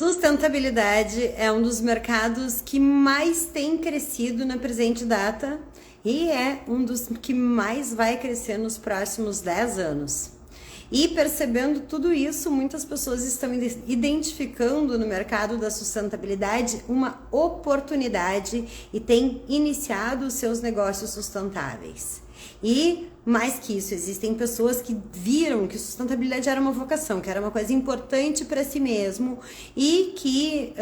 Sustentabilidade é um dos mercados que mais tem crescido na presente data e é um dos que mais vai crescer nos próximos 10 anos. E percebendo tudo isso, muitas pessoas estão identificando no mercado da sustentabilidade uma oportunidade e têm iniciado os seus negócios sustentáveis. E mais que isso, existem pessoas que viram que sustentabilidade era uma vocação, que era uma coisa importante para si mesmo e que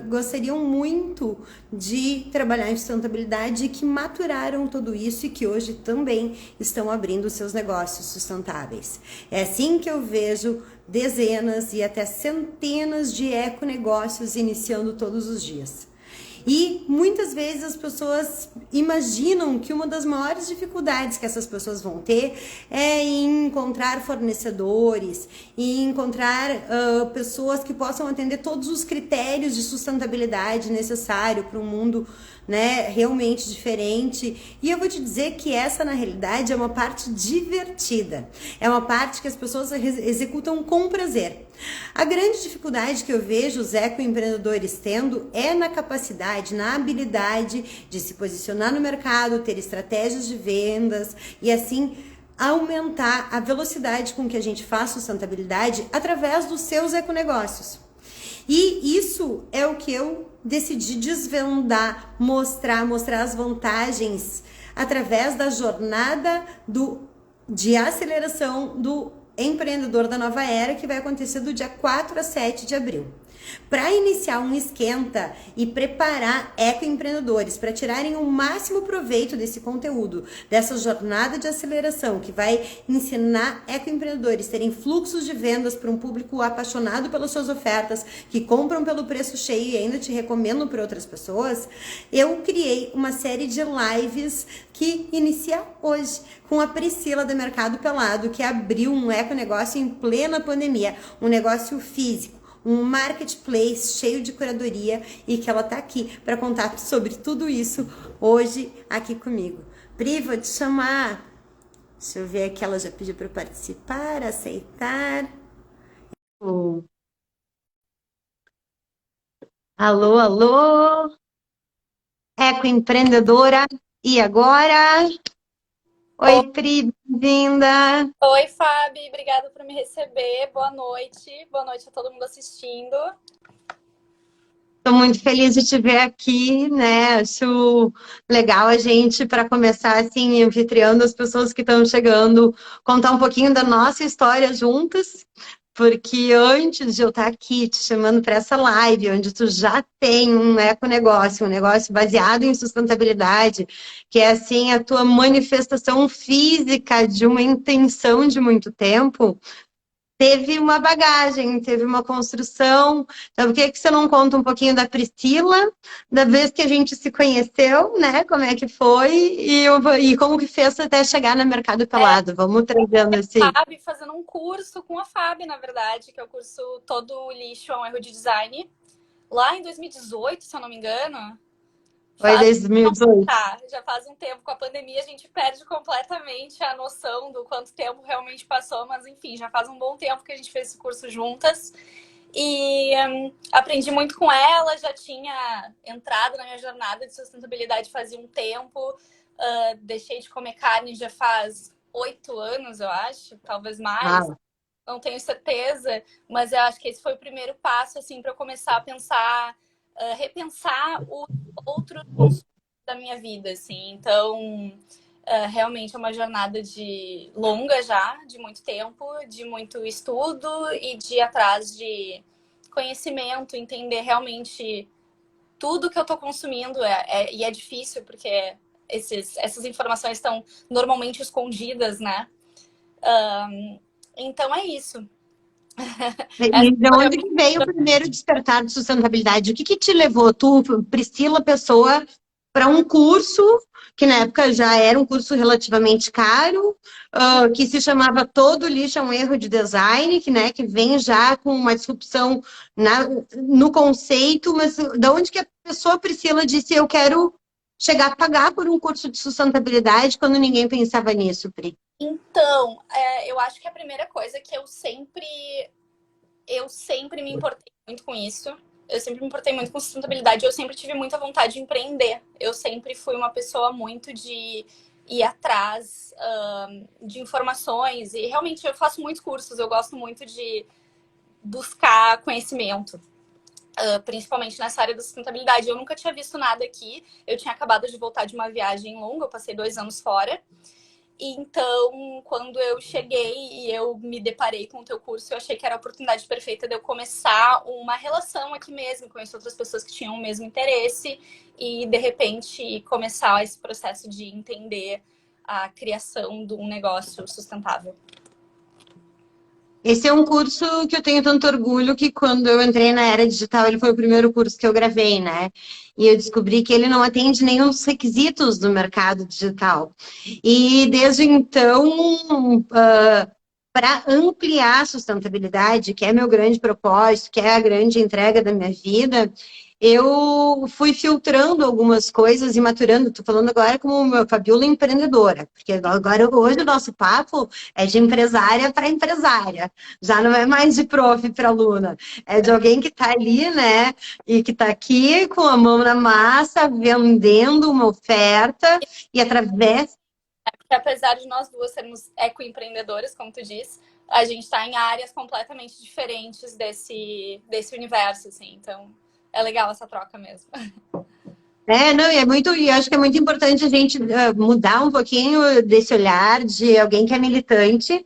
gostariam muito de trabalhar em sustentabilidade e que maturaram tudo isso e que hoje também estão abrindo seus negócios sustentáveis. É assim que eu vejo dezenas e até centenas de econegócios iniciando todos os dias. E muitas vezes as pessoas imaginam que uma das maiores dificuldades que essas pessoas vão ter é em encontrar fornecedores, em encontrar pessoas que possam atender todos os critérios de sustentabilidade necessário para um mundo, né, realmente diferente. E eu vou te dizer que essa, na realidade, é uma parte divertida. É uma parte que as pessoas executam com prazer. A grande dificuldade que eu vejo os ecoempreendedores tendo é na capacidade, na habilidade de se posicionar no mercado, ter estratégias de vendas e assim aumentar a velocidade com que a gente faz sustentabilidade através dos seus econegócios. E isso é o que eu decidi desvendar, mostrar as vantagens através da jornada de aceleração do empreendedor da nova era, que vai acontecer do dia 4 a 7 de abril. Para iniciar um esquenta e preparar ecoempreendedores para tirarem o máximo proveito desse conteúdo, dessa jornada de aceleração que vai ensinar ecoempreendedores a terem fluxos de vendas para um público apaixonado pelas suas ofertas, que compram pelo preço cheio e ainda te recomendam para outras pessoas, eu criei uma série de lives que inicia hoje com a Priscila da Mercado Pelado, que abriu um econegócio em plena pandemia, um negócio físico, um marketplace cheio de curadoria e que ela tá aqui para contar sobre tudo isso hoje aqui comigo. Pri, vou te chamar. Deixa eu ver aqui, ela já pediu para participar, aceitar. Alô, alô, ecoempreendedora. E agora? Oi, Oi, Pri, bem-vinda. oi, Fábio, obrigada por me receber. Boa noite. Boa noite a todo mundo assistindo. Estou muito feliz de te ver aqui, né? Acho legal a gente, para começar assim, anfitriando as pessoas que estão chegando, contar um pouquinho da nossa história juntas, porque antes de eu estar aqui te chamando para essa live, onde tu já tem um econegócio, um negócio baseado em sustentabilidade, que é assim a tua manifestação física de uma intenção de muito tempo. Teve uma bagagem, teve uma construção. Então, por que você não conta um pouquinho da Priscila, da vez que a gente se conheceu, né? Como é que foi e como que fez até chegar no Mercado É, Pelado? Vamos trazendo esse. Fábio fazendo um curso com a Fábio, na verdade, que é o curso Todo Lixo é um Erro de Design. Lá em 2018, se eu não me engano. Foi Faz... 2018. Tá, já faz um tempo. Com a pandemia, a gente perde completamente a noção do quanto tempo realmente passou, mas enfim, já faz um bom tempo que a gente fez esse curso juntas. E aprendi muito com ela, já tinha entrado na minha jornada de sustentabilidade fazia um tempo. Deixei de comer carne já faz 8 anos, eu acho, talvez mais. Ah, Não tenho certeza, mas eu acho que esse foi o primeiro passo assim para eu começar a pensar, repensar o outro consumo da minha vida, assim. Então, realmente é uma jornada de longa já, de muito tempo, de muito estudo e de ir atrás de conhecimento, entender realmente tudo que eu estou consumindo. E é difícil porque essas informações estão normalmente escondidas, né? Então é isso. Essa e de foi a onde que veio o primeiro despertar de sustentabilidade? O que que te levou, tu, Priscila, pessoa, para um curso que na época já era um curso relativamente caro, que se chamava Todo Lixo é um Erro de Design, que, né, que vem já com uma disrupção no conceito, mas da onde que a pessoa, Priscila, disse eu quero chegar a pagar por um curso de sustentabilidade quando ninguém pensava nisso, Pri? Então, eu acho que a primeira coisa que eu sempre me importei muito com isso. Eu sempre me importei muito com sustentabilidade. Eu sempre tive muita vontade de empreender. Eu sempre fui uma pessoa muito de ir atrás de informações. E realmente eu faço muitos cursos. Eu gosto muito de buscar conhecimento. Principalmente nessa área da sustentabilidade. Eu nunca tinha visto nada aqui. Eu tinha acabado de voltar de uma viagem longa. Eu passei 2 anos fora. Então, quando eu cheguei e eu me deparei com o teu curso, eu achei que era a oportunidade perfeita de eu começar uma relação aqui mesmo, conhecer outras pessoas que tinham o mesmo interesse e, de repente, começar esse processo de entender a criação de um negócio sustentável. Esse é um curso que eu tenho tanto orgulho que quando eu entrei na era digital, ele foi o primeiro curso que eu gravei, né? E eu descobri que ele não atende nenhum dos requisitos do mercado digital. E desde então, para ampliar a sustentabilidade, que é meu grande propósito, que é a grande entrega da minha vida, eu fui filtrando algumas coisas e maturando. Estou falando agora como uma Fabiola empreendedora, porque agora hoje o nosso papo é de empresária para empresária. Já não é mais de prof para aluna, é de alguém que está ali, né? E que está aqui com a mão na massa, vendendo uma oferta e através. Porque apesar de nós duas sermos ecoempreendedoras, como tu disse, a gente está em áreas completamente diferentes desse universo, assim. Então, é legal essa troca mesmo. Não, e acho que é muito importante a gente mudar um pouquinho desse olhar de alguém que é militante,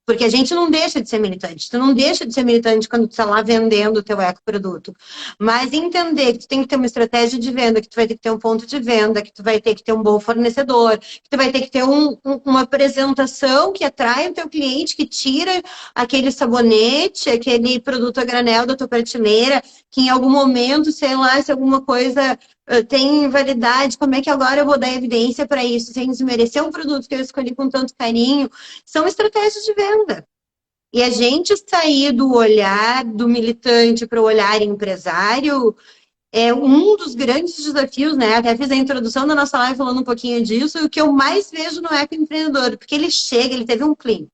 porque a gente não deixa de ser militante. Tu não deixa de ser militante quando tu está lá vendendo o teu ecoproduto. Mas entender que tu tem que ter uma estratégia de venda, que tu vai ter que ter um ponto de venda, que tu vai ter que ter um bom fornecedor, que tu vai ter que ter uma apresentação que atrai o teu cliente, que tira aquele sabonete, aquele produto a granel da tua prateleira, que em algum momento, sei lá, se alguma coisa tem validade, como é que agora eu vou dar evidência para isso, sem desmerecer um produto que eu escolhi com tanto carinho, são estratégias de venda. E a gente sair do olhar do militante para o olhar empresário é um dos grandes desafios, né? Até fiz a introdução da nossa live falando um pouquinho disso, e o que eu mais vejo no ecoempreendedor, porque ele chega, ele teve um clean.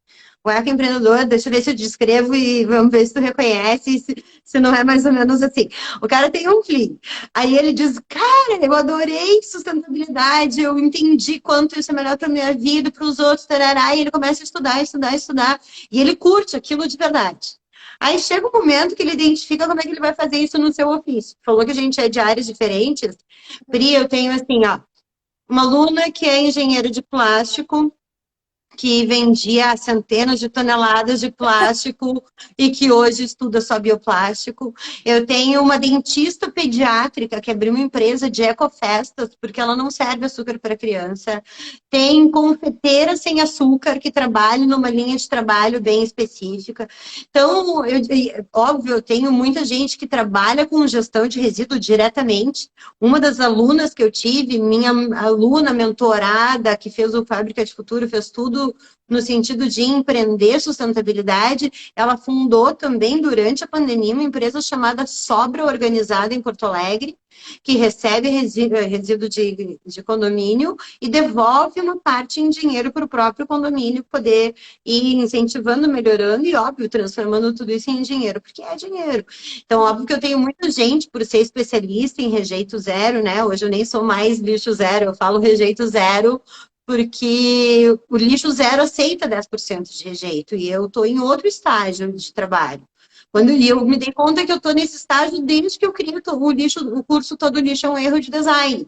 O ecoempreendedor, deixa eu ver se eu descrevo e vamos ver se tu reconhece, se não é mais ou menos assim. O cara tem um clean. Aí ele diz, cara, eu adorei sustentabilidade, eu entendi quanto isso é melhor para minha vida, para os outros, tarará, e ele começa a estudar, estudar, estudar, e ele curte aquilo de verdade. Aí chega um momento que ele identifica como é que ele vai fazer isso no seu ofício. Falou que a gente é de áreas diferentes. Pri, eu tenho assim, ó, uma aluna que é engenheira de plástico, que vendia centenas de toneladas de plástico e que hoje estuda só bioplástico. Eu tenho uma dentista pediátrica que abriu uma empresa de ecofestas, porque ela não serve açúcar para criança. Tem confeiteira sem açúcar que trabalha numa linha de trabalho bem específica. Então, óbvio, eu tenho muita gente que trabalha com gestão de resíduo diretamente. Uma das alunas que eu tive, minha aluna mentorada, que fez o Fábrica de Futuro, fez tudo no sentido de empreender sustentabilidade, ela fundou também durante a pandemia uma empresa chamada Sobra Organizada em Porto Alegre, que recebe resíduo de condomínio e devolve uma parte em dinheiro para o próprio condomínio poder ir incentivando, melhorando e, óbvio, transformando tudo isso em dinheiro, porque é dinheiro. Então, óbvio que eu tenho muita gente, por ser especialista em rejeito zero, né? Hoje eu nem sou mais lixo zero, eu falo rejeito zero, porque o lixo zero aceita 10% de rejeito e eu estou em outro estágio de trabalho. Quando eu me dei conta que eu estou nesse estágio desde que eu criei o curso Todo Lixo é um Erro de Design.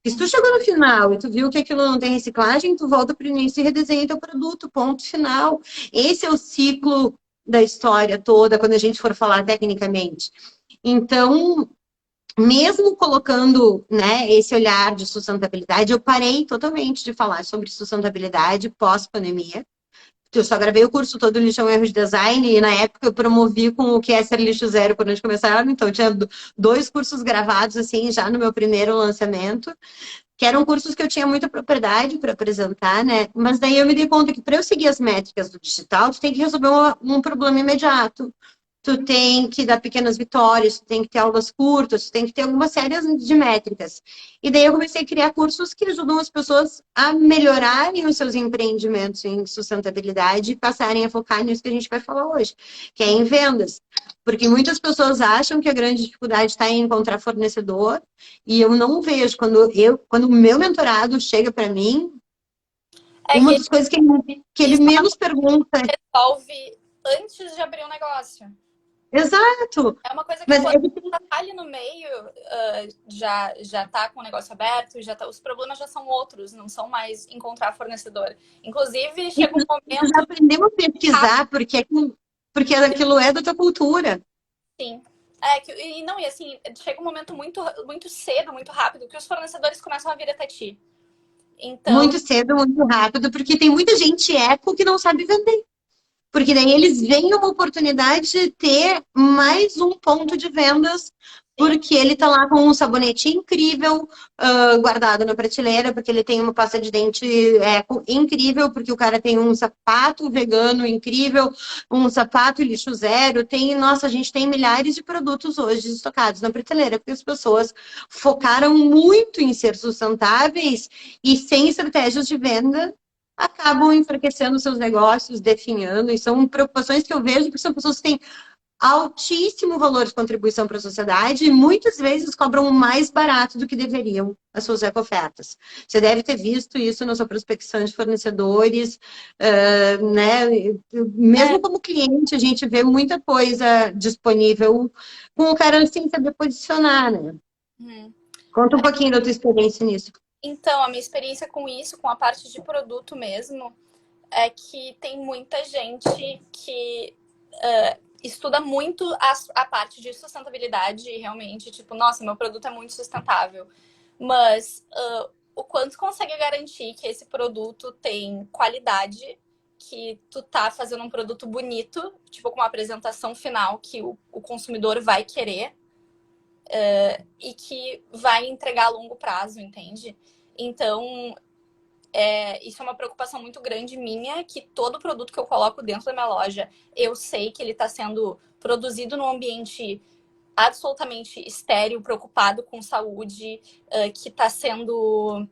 E se tu chegou no final e tu viu que aquilo não tem reciclagem, tu volta para o início e redesenha teu produto, ponto final. Esse é o ciclo da história toda, quando a gente for falar tecnicamente. Então, mesmo colocando, né, esse olhar de sustentabilidade, eu parei totalmente de falar sobre sustentabilidade pós-pandemia. Eu só gravei o curso Todo Lixo é um Erro de Design e na época eu promovi com o que é ser lixo zero quando a gente começava. Então, eu tinha 2 cursos gravados, assim, já no meu primeiro lançamento, que eram cursos que eu tinha muita propriedade para apresentar, né? Mas daí eu me dei conta que para eu seguir as métricas do digital, tu tem que resolver um problema imediato. tu tem que dar pequenas vitórias, tu tem que ter aulas curtas, tu tem que ter algumas séries de métricas. E daí eu comecei a criar cursos que ajudam as pessoas a melhorarem os seus empreendimentos em sustentabilidade e passarem a focar nisso que a gente vai falar hoje, que é em vendas. Porque muitas pessoas acham que a grande dificuldade está em encontrar fornecedor, e eu não vejo. Quando o meu mentorado chega para mim, É uma que das coisas que ele isso é uma menos coisa pergunta que resolve antes de abrir um negócio. é, exato, É uma coisa que mas quando é que você tá ali no meio, já tá com o negócio aberto, os problemas já são outros, não são mais encontrar fornecedor. Inclusive, e chega um tu já momento aprendeu a rápido, pesquisar porque aquilo é da tua cultura. sim. E não, e assim, chega um momento muito, muito cedo, muito rápido, que os fornecedores começam a vir até ti. Então, Muito cedo, muito rápido, porque tem muita gente eco que não sabe vender. Porque daí eles veem uma oportunidade de ter mais um ponto de vendas, sim. porque ele tá lá com um sabonete incrível, guardado na prateleira, porque ele tem uma pasta de dente eco incrível, porque o cara tem um sapato vegano incrível, um sapato lixo zero, nossa, a gente tem milhares de produtos hoje estocados na prateleira, porque as pessoas focaram muito em ser sustentáveis e sem estratégias de venda acabam enfraquecendo seus negócios, definhando, e são preocupações que eu vejo, porque são pessoas que têm altíssimo valor de contribuição para a sociedade e muitas vezes cobram mais barato do que deveriam as suas ecofertas. Você deve ter visto isso na sua prospecção de fornecedores, né? É, Mesmo como cliente, a gente vê muita coisa disponível com o cara sem saber posicionar, né? hum. Conta um pouquinho da tua experiência nisso. Então, a minha experiência com isso, com a parte de produto mesmo, é que tem muita gente que estuda muito a parte de sustentabilidade e realmente, tipo, nossa, meu produto é muito sustentável. Mas o quanto consegue garantir que esse produto tem qualidade, que tu tá fazendo um produto bonito, tipo, com uma apresentação final que o consumidor vai querer, e que vai entregar a longo prazo, entende? Então, isso é uma preocupação muito grande minha, que todo produto que eu coloco dentro da minha loja, eu sei que ele está sendo produzido num ambiente absolutamente estéril, preocupado com saúde, que está sendo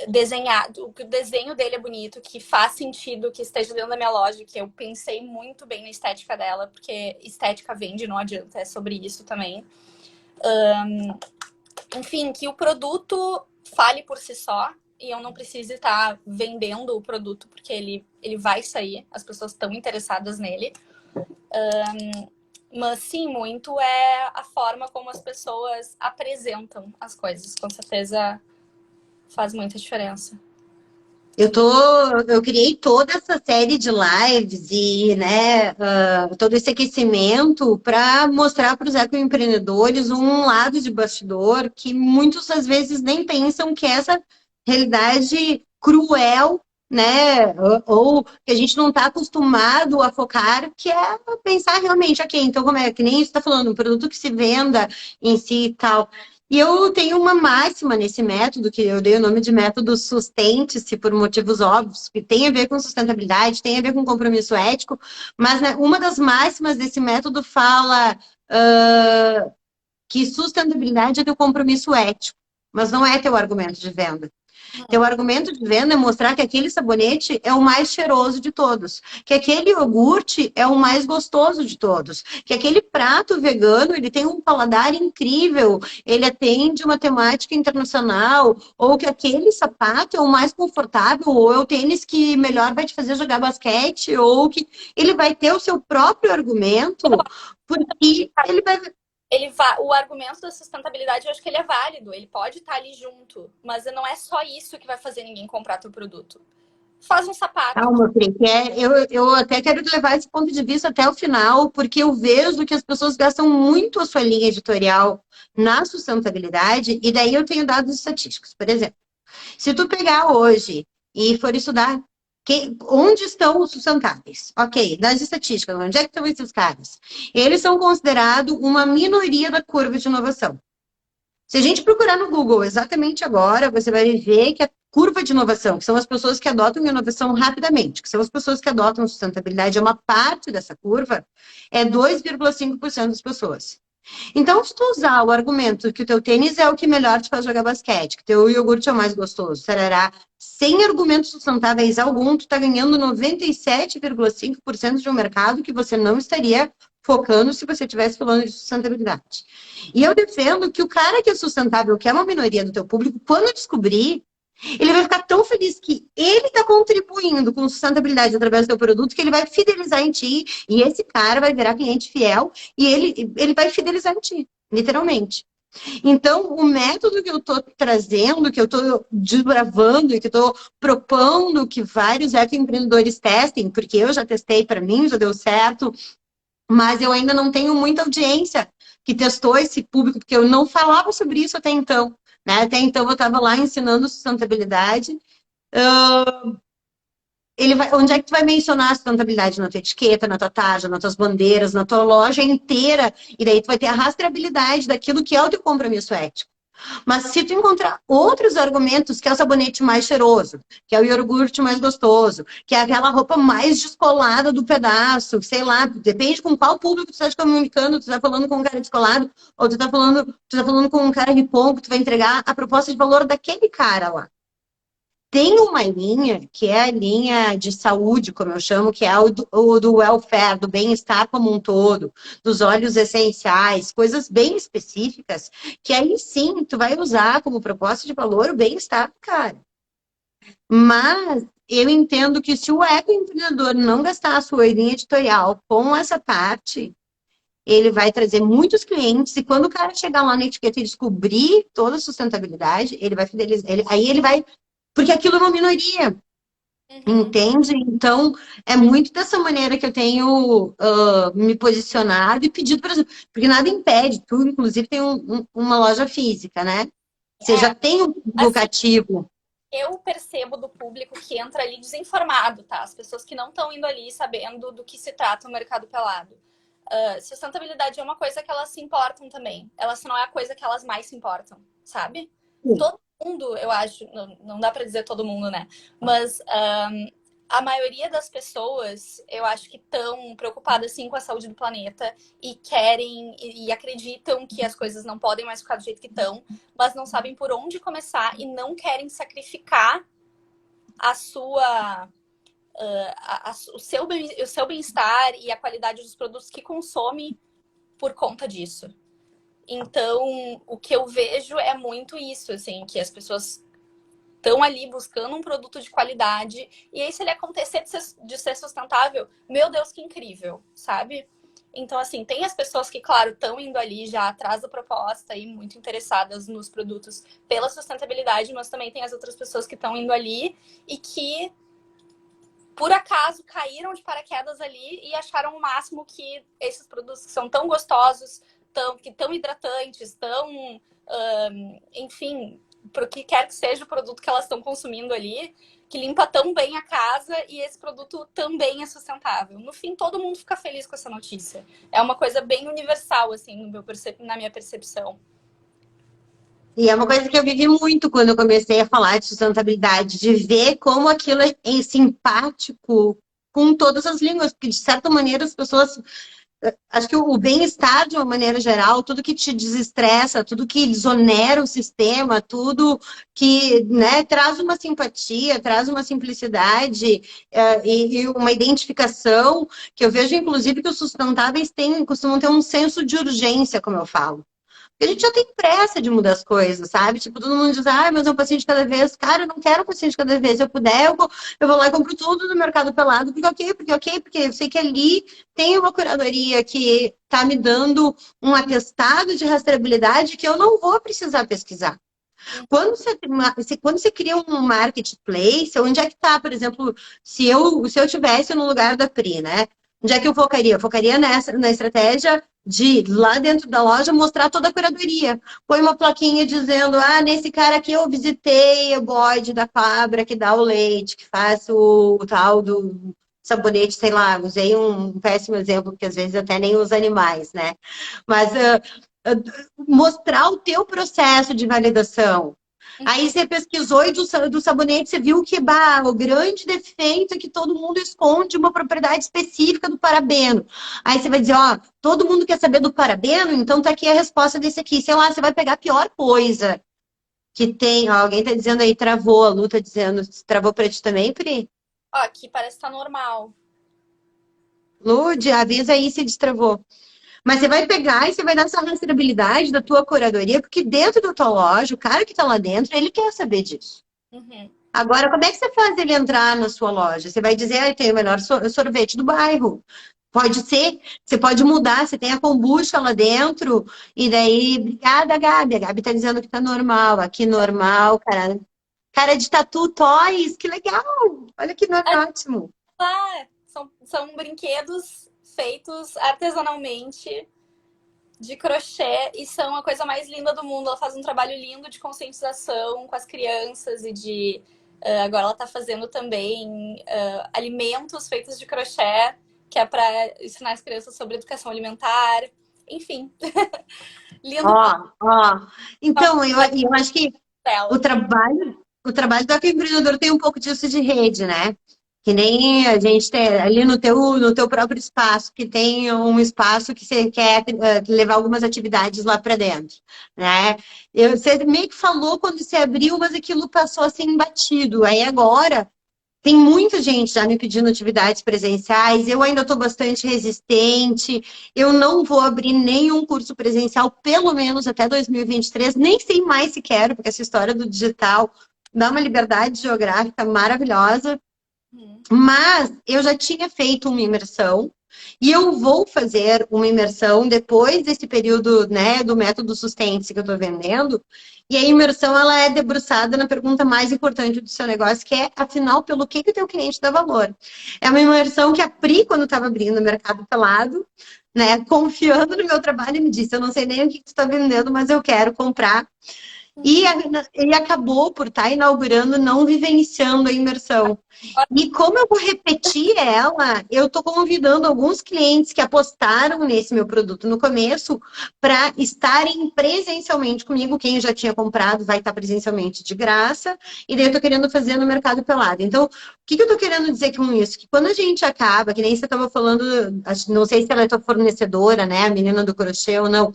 desenhado, que o desenho dele é bonito, que faz sentido, que esteja dentro da minha loja, que eu pensei muito bem na estética dela, porque estética vende, não adianta, é sobre isso também. Enfim, que o produto fale por si só e eu não precise estar vendendo o produto porque ele vai sair, as pessoas estão interessadas nele. Mas sim, muito é a forma como as pessoas apresentam as coisas. Com certeza faz muita diferença. Eu criei toda essa série de lives e, né, todo esse aquecimento para mostrar para os ecoempreendedores um lado de bastidor que muitos às vezes nem pensam que essa realidade cruel, né, ou que a gente não está acostumado a focar, que é pensar realmente, ok, então como é que nem isso está falando, um produto que se venda em si e tal. E eu tenho uma máxima nesse método, que eu dei o nome de método sustente-se por motivos óbvios, que tem a ver com sustentabilidade, tem a ver com compromisso ético, mas né, uma das máximas desse método fala que sustentabilidade é teu compromisso ético, mas não é teu argumento de venda. Teu argumento de venda é mostrar que aquele sabonete é o mais cheiroso de todos, que aquele iogurte é o mais gostoso de todos, que aquele prato vegano ele tem um paladar incrível, ele atende uma temática internacional, ou que aquele sapato é o mais confortável, ou é o tênis que melhor vai te fazer jogar basquete, ou que ele vai ter o seu próprio argumento, porque ele vai O argumento da sustentabilidade, eu acho que ele é válido, ele pode estar ali junto, mas não é só isso que vai fazer ninguém comprar teu produto. Faz um sapato. calma, Pri, eu até quero levar esse ponto de vista até o final, porque eu vejo que as pessoas gastam muito a sua linha editorial na sustentabilidade, e daí eu tenho dados estatísticos. Por exemplo, se tu pegar hoje e for estudar onde estão os sustentáveis, ok, das estatísticas, onde é que estão esses caras? Eles são considerados uma minoria da curva de inovação. Se a gente procurar no Google exatamente agora, você vai ver que a curva de inovação, que são as pessoas que adotam inovação rapidamente, que são as pessoas que adotam sustentabilidade, é uma parte dessa curva, é 2,5% das pessoas. Então, se tu usar o argumento que o teu tênis é o que melhor te faz jogar basquete, que teu iogurte é o mais gostoso, tarará, sem argumentos sustentáveis algum, tu tá ganhando 97,5% de um mercado que você não estaria focando se você estivesse falando de sustentabilidade. E eu defendo que o cara que é sustentável, que é uma minoria do teu público, quando descobrir, ele vai ficar tão feliz que ele está contribuindo com sustentabilidade através do teu produto que ele vai fidelizar em ti e esse cara vai virar cliente fiel e ele vai fidelizar em ti, literalmente. Então, o método que eu estou trazendo, que eu estou desbravando e que estou propondo que vários ecoempreendedores testem, porque eu já testei para mim, já deu certo, mas eu ainda não tenho muita audiência que testou esse público, porque eu não falava sobre isso até então. Né? Até então eu estava lá ensinando sustentabilidade. Onde é que tu vai mencionar a sustentabilidade? Na tua etiqueta, na tua tarja, nas tuas bandeiras, na tua loja inteira. E daí tu vai ter a rastreabilidade daquilo que é o teu compromisso ético. Mas se tu encontrar outros argumentos, que é o sabonete mais cheiroso, que é o iogurte mais gostoso, que é aquela roupa mais descolada do pedaço, sei lá, depende com qual público tu está te comunicando, tu está falando com um cara descolado, ou tu tá falando com um cara ripom, que tu vai entregar a proposta de valor daquele cara lá. Tem uma linha, que é a linha de saúde, como eu chamo, que é o do welfare, do bem-estar como um todo, dos óleos essenciais, coisas bem específicas, que aí sim, tu vai usar como proposta de valor o bem-estar do cara. Mas eu entendo que se o ecoempreendedor não gastar a sua linha editorial com essa parte, ele vai trazer muitos clientes e quando o cara chegar lá na etiqueta e descobrir toda a sustentabilidade, ele vai fidelizar, aí ele vai. Porque aquilo é uma minoria, entende? Então, é muito dessa maneira que eu tenho me posicionado e pedido, por exemplo, porque nada impede, tu, inclusive, tem uma loja física, né? Você já tem um público cativo. Eu percebo do público que entra ali desinformado, tá? As pessoas que não estão indo ali sabendo do que se trata o mercado pelado. Sustentabilidade é uma coisa que elas se importam também. Elas não é a coisa que elas mais se importam, sabe? Todo mundo, eu acho, não dá para dizer todo mundo, né? Mas a maioria das pessoas, eu acho que estão preocupadas sim com a saúde do planeta e querem e acreditam que as coisas não podem mais ficar do jeito que estão, mas não sabem por onde começar e não querem sacrificar a sua o seu bem-estar e a qualidade dos produtos que consome por conta disso. Então, o que eu vejo é muito isso, assim, que as pessoas estão ali buscando um produto de qualidade e aí se ele acontecer de ser sustentável, meu Deus, que incrível, sabe? Então, assim, tem as pessoas que, claro, estão indo ali já atrás da proposta e muito interessadas nos produtos pela sustentabilidade, mas também tem as outras pessoas que estão indo ali e que, por acaso, caíram de paraquedas ali e acharam o máximo que esses produtos que são tão gostosos, tão hidratantes, enfim, para o que quer que seja o produto que elas estão consumindo ali, que limpa tão bem a casa e esse produto também é sustentável. No fim, todo mundo fica feliz com essa notícia. É uma coisa bem universal, assim, na minha percepção. E é uma coisa que eu vivi muito quando eu comecei a falar de sustentabilidade, de ver como aquilo é simpático com todas as línguas, porque de certa maneira as pessoas... Acho que o bem-estar, de uma maneira geral, tudo que te desestressa, tudo que desonera o sistema, tudo que, né, traz uma simpatia, traz uma simplicidade e uma identificação, que eu vejo, inclusive, que os sustentáveis costumam ter um senso de urgência, como eu falo. Porque a gente já tem pressa de mudar as coisas, sabe? Tipo, todo mundo diz, mas é um passinho de cada vez. Cara, eu não quero um passinho de cada vez. Se eu puder, eu vou lá e compro tudo no Mercado Pelado, porque eu sei que ali tem uma curadoria que tá me dando um atestado de rastreabilidade que eu não vou precisar pesquisar. Quando você cria um marketplace, onde é que tá, por exemplo, se eu tivesse no lugar da Pri, né? Onde é que eu focaria? Eu focaria na estratégia de, lá dentro da loja, mostrar toda a curadoria. Põe uma plaquinha dizendo, nesse cara aqui eu visitei o bode da cabra que dá o leite, que faz o tal do sabonete, sei lá, usei um péssimo exemplo, porque às vezes até nem os animais, né? Mas mostrar o teu processo de validação. Aí você pesquisou e do sabonete você viu que bah, o grande defeito é que todo mundo esconde uma propriedade específica do parabeno. Aí você vai dizer, ó, todo mundo quer saber do parabeno, então tá aqui a resposta desse aqui. Sei lá, você vai pegar a pior coisa que tem. Ó, alguém tá dizendo aí, travou, a Lu tá dizendo, travou pra ti também, Pri? Ó, aqui parece que tá normal. Lu, avisa aí se destravou. Mas você vai pegar e você vai dar essa rastreabilidade da tua curadoria, porque dentro da tua loja, o cara que tá lá dentro, ele quer saber disso. Uhum. Agora, como é que você faz ele entrar na sua loja? Você vai dizer, ah, tem o melhor sorvete do bairro. Pode ser, você pode mudar, você tem a kombucha lá dentro, e daí, obrigada, Gabi. A Gabi tá dizendo que tá normal. Aqui normal, cara. Cara de tatu toys, que legal! Olha que nome ótimo. Ah, são brinquedos feitos artesanalmente de crochê e são a coisa mais linda do mundo. Ela faz um trabalho lindo de conscientização com as crianças e de agora ela está fazendo também alimentos feitos de crochê, que é para ensinar as crianças sobre educação alimentar. Enfim, lindo. Ó. Então, eu acho que Dela. o trabalho do empreendedor tem um pouco disso de rede, né? Que nem a gente tem ali no teu próprio espaço, que tem um espaço que você quer levar algumas atividades lá para dentro, né? Você meio que falou quando você abriu, mas aquilo passou assim batido. Aí agora tem muita gente já me pedindo atividades presenciais, eu ainda estou bastante resistente, eu não vou abrir nenhum curso presencial, pelo menos até 2023, nem sei mais se quero, porque essa história do digital dá uma liberdade geográfica maravilhosa, mas eu já tinha feito uma imersão, e eu vou fazer uma imersão depois desse período, né, do método Sustente que eu estou vendendo. E a imersão, ela é debruçada na pergunta mais importante do seu negócio, que é, afinal, pelo que o teu cliente dá valor? É uma imersão que a Pri, quando estava abrindo o Mercado Pelado, né, confiando no meu trabalho, me disse, eu não sei nem o que tu está vendendo, mas eu quero comprar. E acabou por estar inaugurando, não vivenciando a imersão. E como eu vou repetir ela, eu estou convidando alguns clientes que apostaram nesse meu produto no começo para estarem presencialmente comigo. Quem já tinha comprado vai estar presencialmente de graça. E daí eu estou querendo fazer no Mercado Pelado. Então, o que eu estou querendo dizer com isso? Que quando a gente acaba, que nem você estava falando, não sei se ela é tua fornecedora, né, a menina do crochê ou não,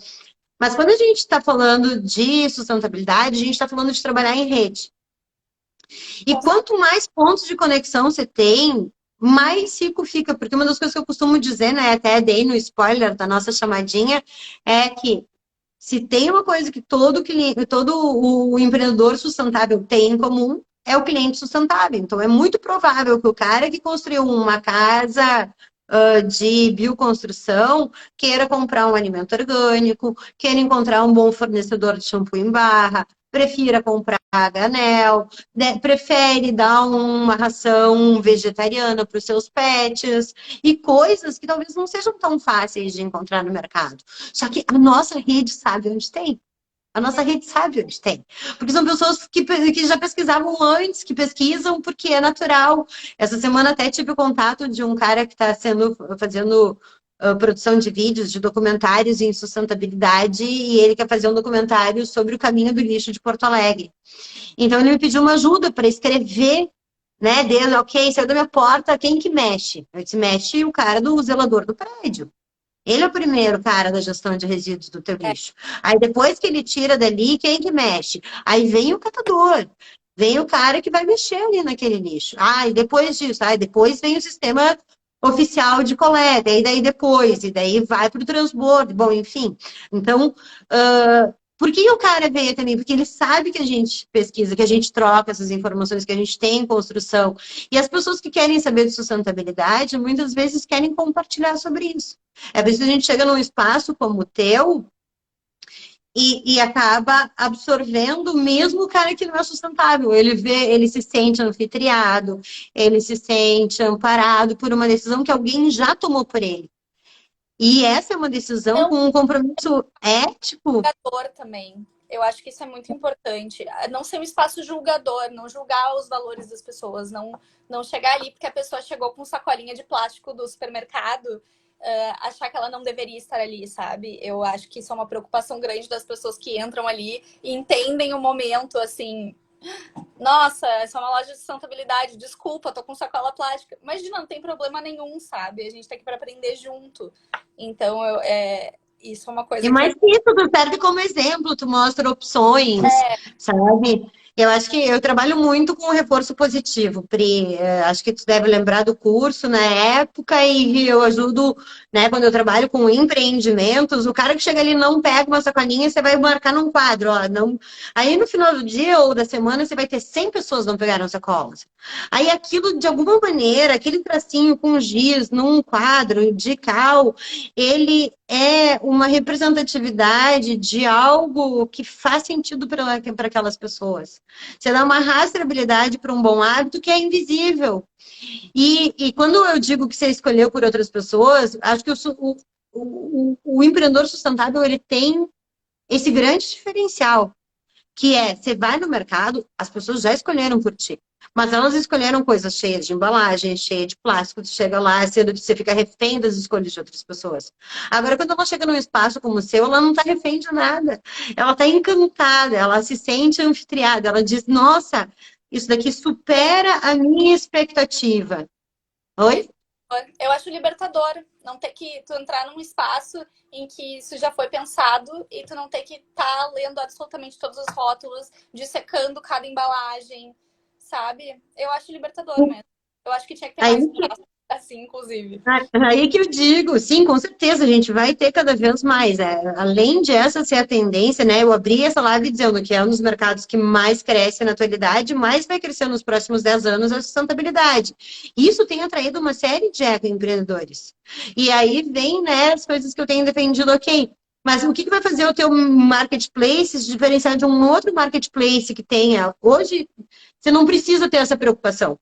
mas quando a gente está falando de sustentabilidade, a gente está falando de trabalhar em rede. E quanto mais pontos de conexão você tem, mais rico fica. Porque uma das coisas que eu costumo dizer, né, até dei no spoiler da nossa chamadinha, é que se tem uma coisa que todo cliente, todo o empreendedor sustentável tem em comum, é o cliente sustentável. Então, é muito provável que o cara que construiu uma casa de bioconstrução queira comprar um alimento orgânico, queira encontrar um bom fornecedor de shampoo em barra, prefira comprar a granel, né, prefere dar uma ração vegetariana para os seus pets e coisas que talvez não sejam tão fáceis de encontrar no mercado. Só que a nossa rede sabe onde tem. A nossa rede sabe onde tem. Porque são pessoas que já pesquisavam antes, que pesquisam porque é natural. Essa semana até tive o contato de um cara que está fazendo produção de vídeos, de documentários em sustentabilidade, e ele quer fazer um documentário sobre o caminho do lixo de Porto Alegre. Então ele me pediu uma ajuda para escrever, né? Desde, ok, saiu da minha porta, quem que mexe? Eu disse, mexe o cara do zelador do prédio. Ele é o primeiro cara da gestão de resíduos do teu lixo. Aí depois que ele tira dali, quem que mexe? Aí vem o catador. Vem o cara que vai mexer ali naquele lixo. Ah, e depois disso, depois vem o sistema oficial de coleta, e daí vai para o transbordo, bom, enfim. Então, por que o cara veio também? Porque ele sabe que a gente pesquisa, que a gente troca essas informações, que a gente tem em construção. E as pessoas que querem saber de sustentabilidade, muitas vezes querem compartilhar sobre isso. É por isso que a gente chega num espaço como o teu e acaba absorvendo mesmo o cara que não é sustentável. Ele se sente anfitriado, ele se sente amparado por uma decisão que alguém já tomou por ele. E essa é uma decisão com um compromisso ético. Julgador também. Eu acho que isso é muito importante. Não ser um espaço julgador, não julgar os valores das pessoas, não chegar ali porque a pessoa chegou com sacolinha de plástico do supermercado achar que ela não deveria estar ali, sabe? Eu acho que isso é uma preocupação grande das pessoas que entram ali e entendem o momento, assim, nossa, essa é uma loja de sustentabilidade, desculpa, tô com sacola plástica. Imagina, não tem problema nenhum, sabe? A gente tá aqui para aprender junto. Então, isso é uma E coisa mais que... que isso, tu serve como exemplo, tu mostra opções, sabe? Eu acho que eu trabalho muito com reforço positivo, Pri. Acho que tu deve lembrar do curso na época e eu ajudo, né, quando eu trabalho com empreendimentos, o cara que chega ali não pega uma sacolinha, você vai marcar num quadro, ó, não... Aí no final do dia ou da semana você vai ter 100 pessoas que não pegaram sacolas. Aí aquilo, de alguma maneira, aquele tracinho com giz num quadro de cal, ele é uma representatividade de algo que faz sentido para aquelas pessoas. Você dá uma rastreabilidade para um bom hábito que é invisível. E quando eu digo que você escolheu por outras pessoas, acho que o empreendedor sustentável ele tem esse grande diferencial que é, você vai no mercado, as pessoas já escolheram por ti. Mas elas escolheram coisas cheias de embalagem, cheias de plástico, você chega lá, você fica refém das escolhas de outras pessoas. Agora, quando ela chega num espaço como o seu, ela não está refém de nada. Ela está encantada, ela se sente anfitriada, ela diz, nossa, isso daqui supera a minha expectativa. Oi? Eu acho libertador não ter que tu entrar num espaço em que isso já foi pensado e tu não ter que estar lendo absolutamente todos os rótulos, dissecando cada embalagem, sabe? Eu acho libertador mesmo. Eu acho que tinha que ter Aí mais espaço assim, inclusive. Aí que eu digo, sim, com certeza, a gente vai ter cada vez mais. Além de essa ser a tendência, né? Eu abri essa live dizendo que é um dos mercados que mais cresce na atualidade, mais vai crescer nos próximos 10 anos a sustentabilidade. Isso tem atraído uma série de ecoempreendedores. E aí vem, né, as coisas que eu tenho defendido, ok. Mas o que vai fazer o teu marketplace se diferenciar de um outro marketplace que tenha? Hoje, você não precisa ter essa preocupação.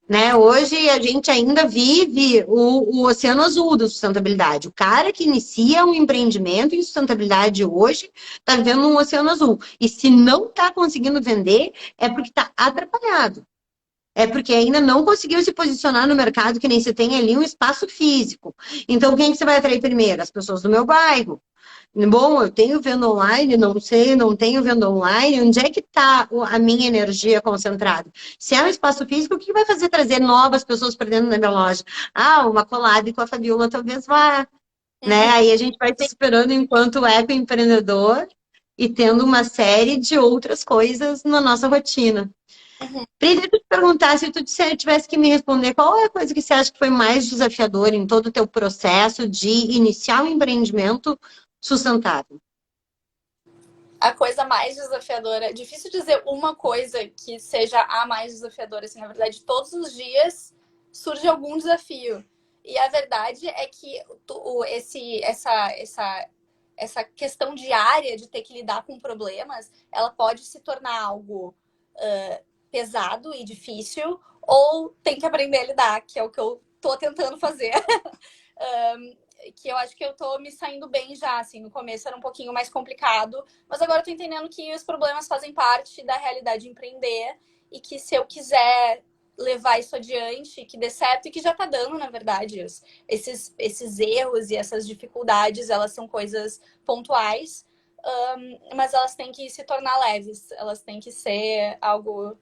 Né? Hoje a gente ainda vive o oceano azul da sustentabilidade. O cara que inicia um empreendimento em sustentabilidade hoje está vivendo um oceano azul. E se não está conseguindo vender, é porque está atrapalhado. É porque ainda não conseguiu se posicionar no mercado que nem você tem ali um espaço físico. Então, quem que você vai atrair primeiro? As pessoas do meu bairro. Bom, eu tenho venda online, não sei, não tenho venda online. Onde é que está a minha energia concentrada? Se é um espaço físico, o que vai fazer trazer novas pessoas para dentro da minha loja? Ah, uma collab com a Fabiola talvez vá, né? Aí a gente vai se esperando enquanto ecoempreendedor e tendo uma série de outras coisas na nossa rotina. Pri, deixa eu te perguntar, se tu tivesse que me responder, qual é a coisa que você acha que foi mais desafiadora em todo o teu processo de iniciar um empreendimento sustentável? A coisa mais desafiadora, difícil dizer uma coisa que seja a mais desafiadora, assim, na verdade, todos os dias surge algum desafio. E a verdade é que essa questão diária de ter que lidar com problemas, ela pode se tornar algo pesado e difícil, ou tem que aprender a lidar, que é o que eu tô tentando fazer. Que eu acho que eu tô me saindo bem já, assim, no começo era um pouquinho mais complicado, mas agora eu tô entendendo que os problemas fazem parte da realidade de empreender e que se eu quiser levar isso adiante, que dê certo e que já tá dando, na verdade, esses erros e essas dificuldades, elas são coisas pontuais, mas elas têm que se tornar leves, elas têm que ser algo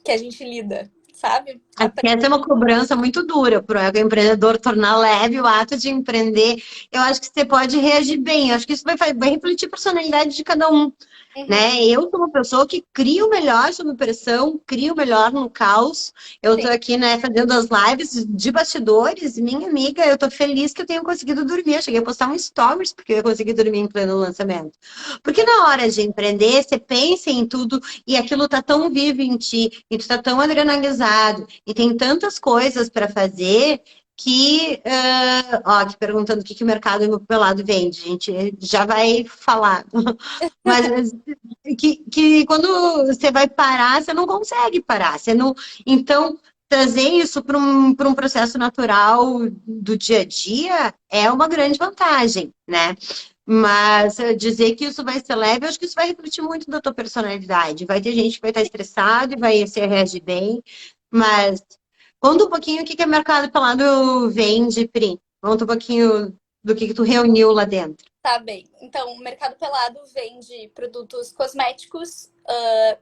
que a gente lida, sabe? Acho que essa é uma cobrança muito dura para o empreendedor tornar leve o ato de empreender. Eu acho que você pode reagir bem. Eu acho que isso vai refletir a personalidade de cada um. Né? Eu sou uma pessoa que cria o melhor sob pressão, cria o melhor no caos. Eu estou aqui, né, fazendo as lives de bastidores. Minha amiga, eu estou feliz que eu tenho conseguido dormir. Eu cheguei a postar um stories porque eu consegui dormir em pleno lançamento. Porque na hora de empreender, você pensa em tudo e aquilo está tão vivo em ti, e tu está tão adrenalizado, e tem tantas coisas para fazer que, aqui perguntando o que o mercado imobiliário vende, a gente já vai falar. Mas que quando você vai parar, você não consegue parar. Você não... Então, trazer isso para um processo natural do dia a dia é uma grande vantagem, né? Mas dizer que isso vai ser leve, eu acho que isso vai refletir muito da tua personalidade. Vai ter gente que vai estar estressado e vai se reagir bem, mas Conta um pouquinho o que que o Mercado Pelado vende, Pri. Conta um pouquinho do que tu reuniu lá dentro. Tá bem. Então, o Mercado Pelado vende produtos cosméticos,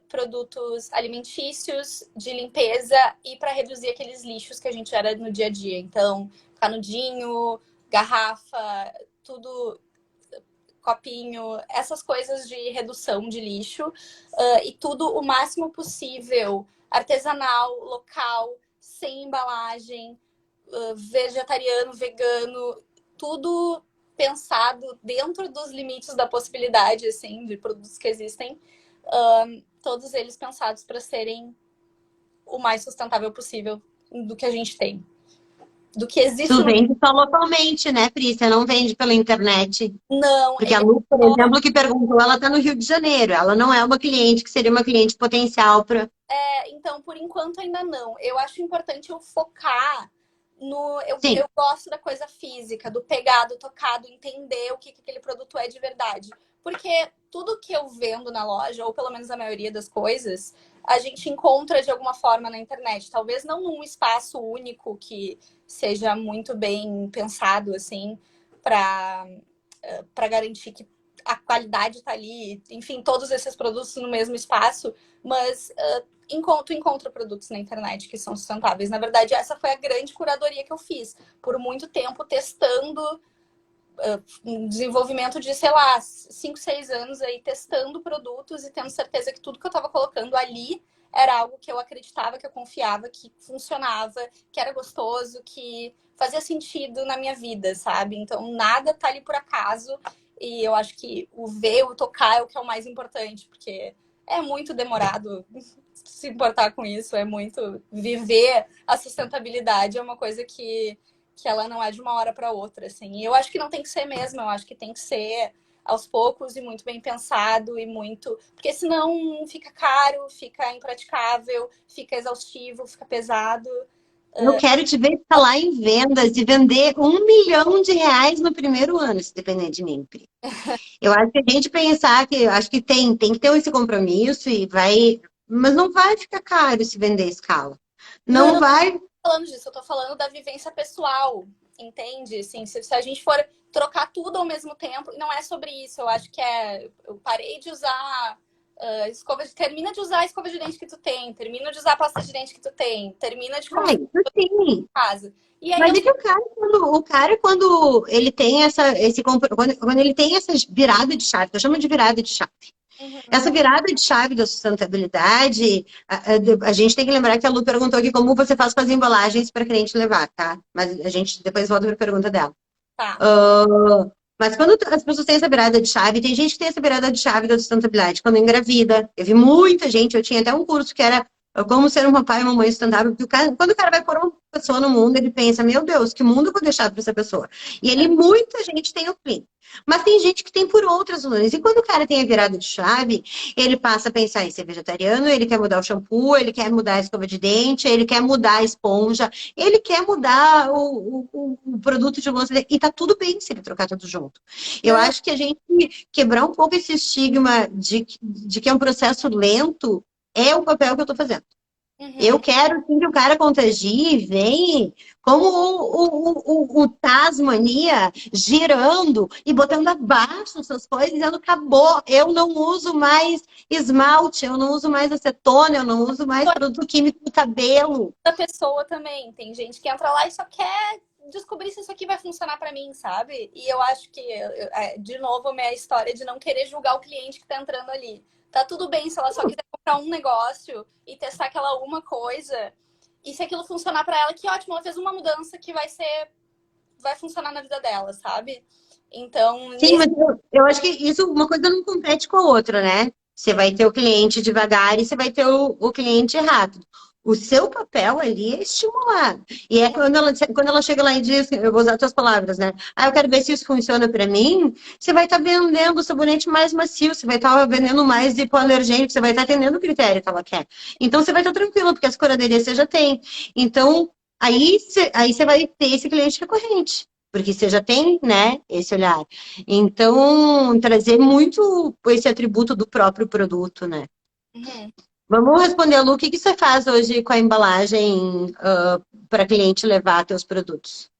produtos alimentícios, de limpeza e para reduzir aqueles lixos que a gente gera no dia a dia. Então, canudinho, garrafa, tudo, copinho, essas coisas de redução de lixo e tudo o máximo possível artesanal, local, sem embalagem, vegetariano, vegano, tudo pensado dentro dos limites da possibilidade, assim, de produtos que existem, todos eles pensados para serem o mais sustentável possível do que a gente tem. Do que existe Tu no... vende só localmente, né, Pri? Você não vende pela internet. Não, Porque a Lu, por exemplo, que perguntou, ela tá no Rio de Janeiro. Ela não é uma cliente que seria uma cliente potencial para. então, por enquanto ainda não. Eu acho importante eu focar no... Sim. Eu gosto da coisa física, do pegar, do tocar, do entender o que aquele produto é de verdade. Porque tudo que eu vendo na loja, ou pelo menos a maioria das coisas, a gente encontra de alguma forma na internet. Talvez não num espaço único que seja muito bem pensado, assim, para garantir que a qualidade está ali, enfim, todos esses produtos no mesmo espaço, mas tu encontra produtos na internet que são sustentáveis. Na verdade, essa foi a grande curadoria que eu fiz. Por muito tempo, testando um desenvolvimento de, sei lá, 5, 6 anos aí, testando produtos e tendo certeza que tudo que eu estava colocando ali era algo que eu acreditava, que eu confiava, que funcionava, que era gostoso, que fazia sentido na minha vida, sabe? Então, nada tá ali por acaso. E eu acho que o ver, o tocar é o que é o mais importante, porque é muito demorado se importar com isso, é muito viver a sustentabilidade, é uma coisa que ela não é de uma hora para outra, assim. E eu acho que não tem que ser mesmo, eu acho que tem que ser aos poucos e muito bem pensado e muito... Porque senão fica caro, fica impraticável, fica exaustivo, fica pesado. Eu quero te ver escalar em vendas e vender R$ 1 milhão no primeiro ano, se depender de mim, Pri. Eu acho que a gente pensar que acho que tem que ter esse compromisso e vai, mas não vai ficar caro se vender à escala. Não Não, vai. falando disso, eu tô falando da vivência pessoal, entende? Assim, se a gente for trocar tudo ao mesmo tempo, não é sobre isso. Eu acho que eu parei de usar termina de usar a escova de dente que tu tem, termina de usar a pasta de dente que tu tem, termina de Ah, isso sim. casa. E aí Mas é que quando ele tem quando ele tem essa virada de chave, que eu chamo de virada de chave. Uhum. Essa virada de chave da sustentabilidade, a gente tem que lembrar que a Lu perguntou aqui como você faz com as embalagens para cliente levar, tá? Mas a gente depois volta para a pergunta dela. Tá. Mas quando as pessoas têm essa virada de chave, tem gente que tem essa virada de chave da sustentabilidade quando engravida. Eu vi muita gente, eu tinha até um curso que era como ser um papai e uma mãe sustentável, porque quando o cara vai pôr uma pessoa no mundo, ele pensa, meu Deus, que mundo eu vou deixar para essa pessoa? E ele, muita gente tem o clean. Mas tem gente que tem por outras razões. E quando o cara tem a virada de chave, ele passa a pensar em ser vegetariano, ele quer mudar o shampoo, ele quer mudar a escova de dente, ele quer mudar a esponja, ele quer mudar o produto de louça dele. E tá tudo bem se ele trocar tudo junto. Eu acho que a gente quebrar um pouco esse estigma de que é um processo lento é o papel que eu tô fazendo. Uhum. Eu quero sim que o cara contagie e vem como o Tasmania girando e botando abaixo essas coisas, dizendo acabou, eu não uso mais esmalte, eu não uso mais acetona, eu não uso mais produto químico do cabelo. Da pessoa também, tem gente que entra lá e só quer descobrir se isso aqui vai funcionar para mim, sabe? E eu acho que, de novo, a minha história de não querer julgar o cliente que tá entrando ali. Tá tudo bem se ela só quiser comprar um negócio e testar aquela uma coisa. E se aquilo funcionar para ela, que ótimo, ela fez uma mudança que vai funcionar na vida dela, sabe? Então, sim, mas eu acho que isso, uma coisa não compete com a outra, né? Você vai ter o cliente devagar e você vai ter o cliente rápido. O seu papel ali é estimular. E é quando ela chega lá e diz, eu vou usar as tuas palavras, né? Ah, eu quero ver se isso funciona para mim. Você vai estar vendendo o sabonete mais macio, você vai estar vendendo mais hipoalergênico, você vai estar atendendo o critério que ela quer. Então, você vai estar tranquilo, porque as curaderias você já tem. Então, aí você vai ter esse cliente recorrente. Porque você já tem, né, esse olhar. Então, trazer muito esse atributo do próprio produto, né? Uhum. Vamos responder, Lu, o que que você faz hoje com a embalagem para cliente levar teus produtos?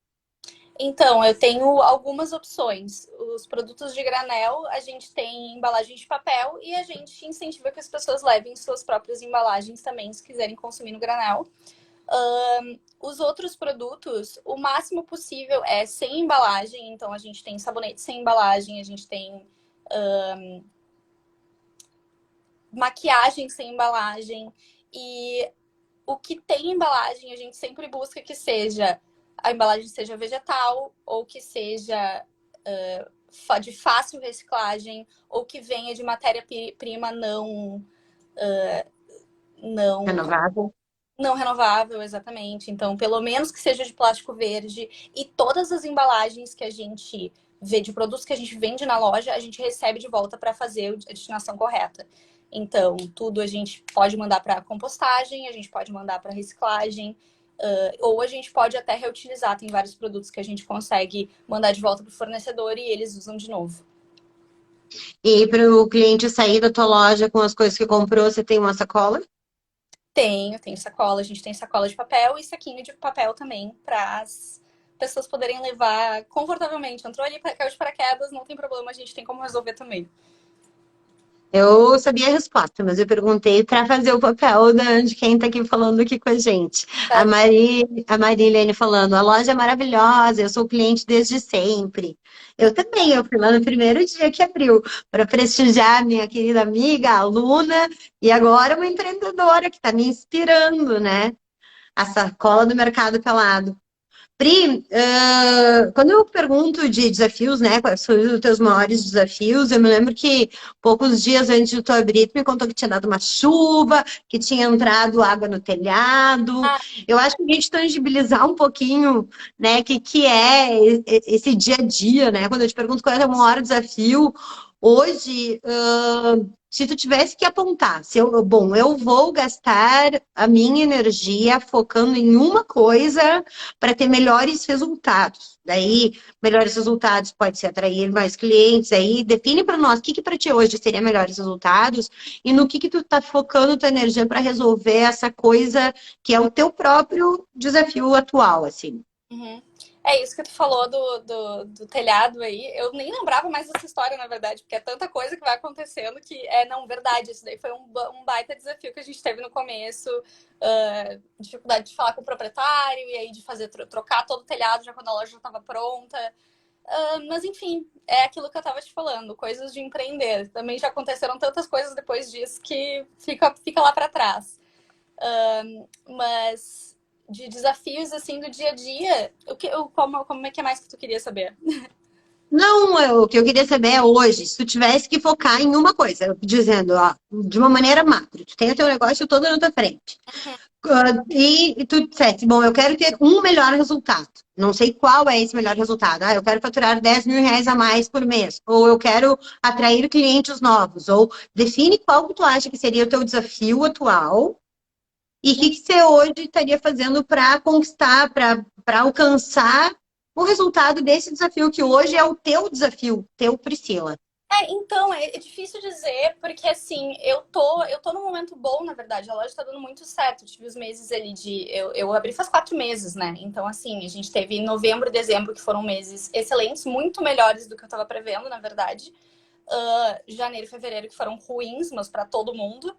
Então, eu tenho algumas opções. Os produtos de granel, a gente tem embalagem de papel e a gente incentiva que as pessoas levem suas próprias embalagens também, se quiserem consumir no granel. Os outros produtos, o máximo possível é sem embalagem. Então, a gente tem sabonete sem embalagem, a gente tem maquiagem sem embalagem. E o que tem embalagem, a gente sempre busca que seja a embalagem seja vegetal ou que seja de fácil reciclagem ou que venha de matéria-prima não Renovável? não renovável, exatamente. Então, pelo menos que seja de plástico verde. E todas as embalagens que a gente vê de produtos que a gente vende na loja, a gente recebe de volta para fazer a destinação correta. Então, tudo a gente pode mandar para compostagem, a gente pode mandar para reciclagem, ou a gente pode até reutilizar. Tem vários produtos que a gente consegue mandar de volta para o fornecedor e eles usam de novo. E para o cliente sair da tua loja com as coisas que comprou, você tem uma sacola? Tenho sacola. A gente tem sacola de papel e saquinho de papel também para as pessoas poderem levar confortavelmente. Entrou ali, caiu de paraquedas, não tem problema, a gente tem como resolver também. Eu sabia a resposta, mas eu perguntei para fazer o papel de quem está aqui falando aqui com a gente. Tá? A Marilene falando, a loja é maravilhosa, eu sou cliente desde sempre. Eu também, eu fui lá no primeiro dia que abriu, para prestigiar minha querida amiga, aluna, e agora uma empreendedora que está me inspirando, né? A sacola do Mercado Pelado. Pri, quando eu pergunto de desafios, né, quais foram os teus maiores desafios, eu me lembro que poucos dias antes de tu abrir, tu me contou que tinha dado uma chuva, que tinha entrado água no telhado. Ah, Eu acho que a gente tangibilizar um pouquinho, né, que é esse dia a dia, né, quando eu te pergunto qual é o maior desafio, hoje, se tu tivesse que apontar, eu vou gastar a minha energia focando em uma coisa para ter melhores resultados. Daí, melhores resultados pode ser atrair mais clientes. Aí, define para nós o que para ti hoje seria melhores resultados e no que tu está focando tua energia para resolver essa coisa que é o teu próprio desafio atual, assim. uhum. É isso que tu falou do telhado aí. Eu nem lembrava mais dessa história, na verdade, porque é tanta coisa que vai acontecendo que não, verdade. Isso daí foi um baita desafio que a gente teve no começo. Dificuldade de falar com o proprietário e aí de fazer trocar todo o telhado já quando a loja já estava pronta. Mas enfim, é aquilo que eu estava te falando, coisas de empreender. Também já aconteceram tantas coisas depois disso que fica lá para trás. Mas de desafios assim do dia a dia, como é que é mais que tu queria saber? Não, o que eu queria saber é hoje, se tu tivesse que focar em uma coisa, dizendo, ó, de uma maneira macro, tu tem o teu negócio todo na tua frente. E tu disseste, bom, eu quero ter um melhor resultado. Não sei qual é esse melhor resultado. Ah, eu quero faturar 10 mil reais a mais por mês. Ou eu quero atrair clientes novos. Ou define qual que tu acha que seria o teu desafio atual e o que, que você hoje estaria fazendo para conquistar, para alcançar o resultado desse desafio, que hoje é o teu desafio, teu Priscila. Então, é difícil dizer, porque assim, eu tô num momento bom, na verdade, a loja tá dando muito certo. Eu tive os meses ali eu abri faz 4 meses, né? Então, assim, a gente teve novembro e dezembro, que foram meses excelentes, muito melhores do que eu tava prevendo, na verdade. Janeiro e fevereiro, que foram ruins, mas para todo mundo.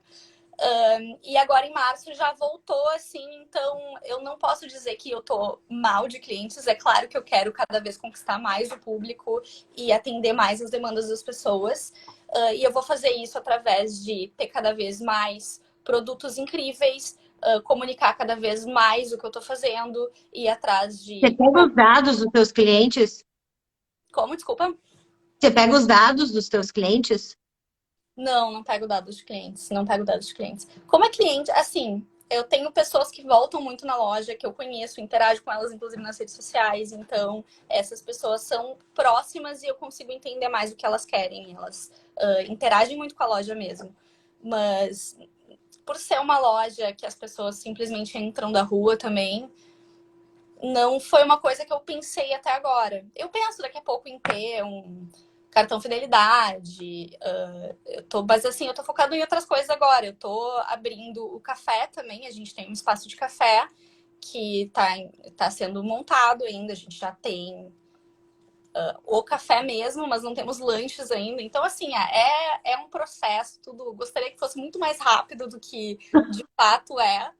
E agora em março já voltou assim, então eu não posso dizer que eu tô mal de clientes. É claro que eu quero cada vez conquistar mais o público e atender mais as demandas das pessoas. E eu vou fazer isso através de ter cada vez mais produtos incríveis, comunicar cada vez mais o que eu tô fazendo, ir atrás Você de. pega os dados dos teus clientes? Como? Desculpa. Você pega os dados dos teus clientes? Não, não pego dados de clientes. Não pego dados de clientes. Como é cliente, assim, eu tenho pessoas que voltam muito na loja, que eu conheço, interajo com elas, inclusive nas redes sociais. Então, essas pessoas são próximas e eu consigo entender mais o que elas querem. Elas interagem muito com a loja mesmo. Mas, por ser uma loja que as pessoas simplesmente entram da rua também, não foi uma coisa que eu pensei até agora. Eu penso daqui a pouco em ter cartão fidelidade. Mas assim, eu tô focado em outras coisas agora. Eu tô abrindo o café também. A gente tem um espaço de café que tá sendo montado ainda. A gente já tem o café mesmo, mas não temos lanches ainda. Então, assim, é um processo, tudo. Gostaria que fosse muito mais rápido do que de fato é.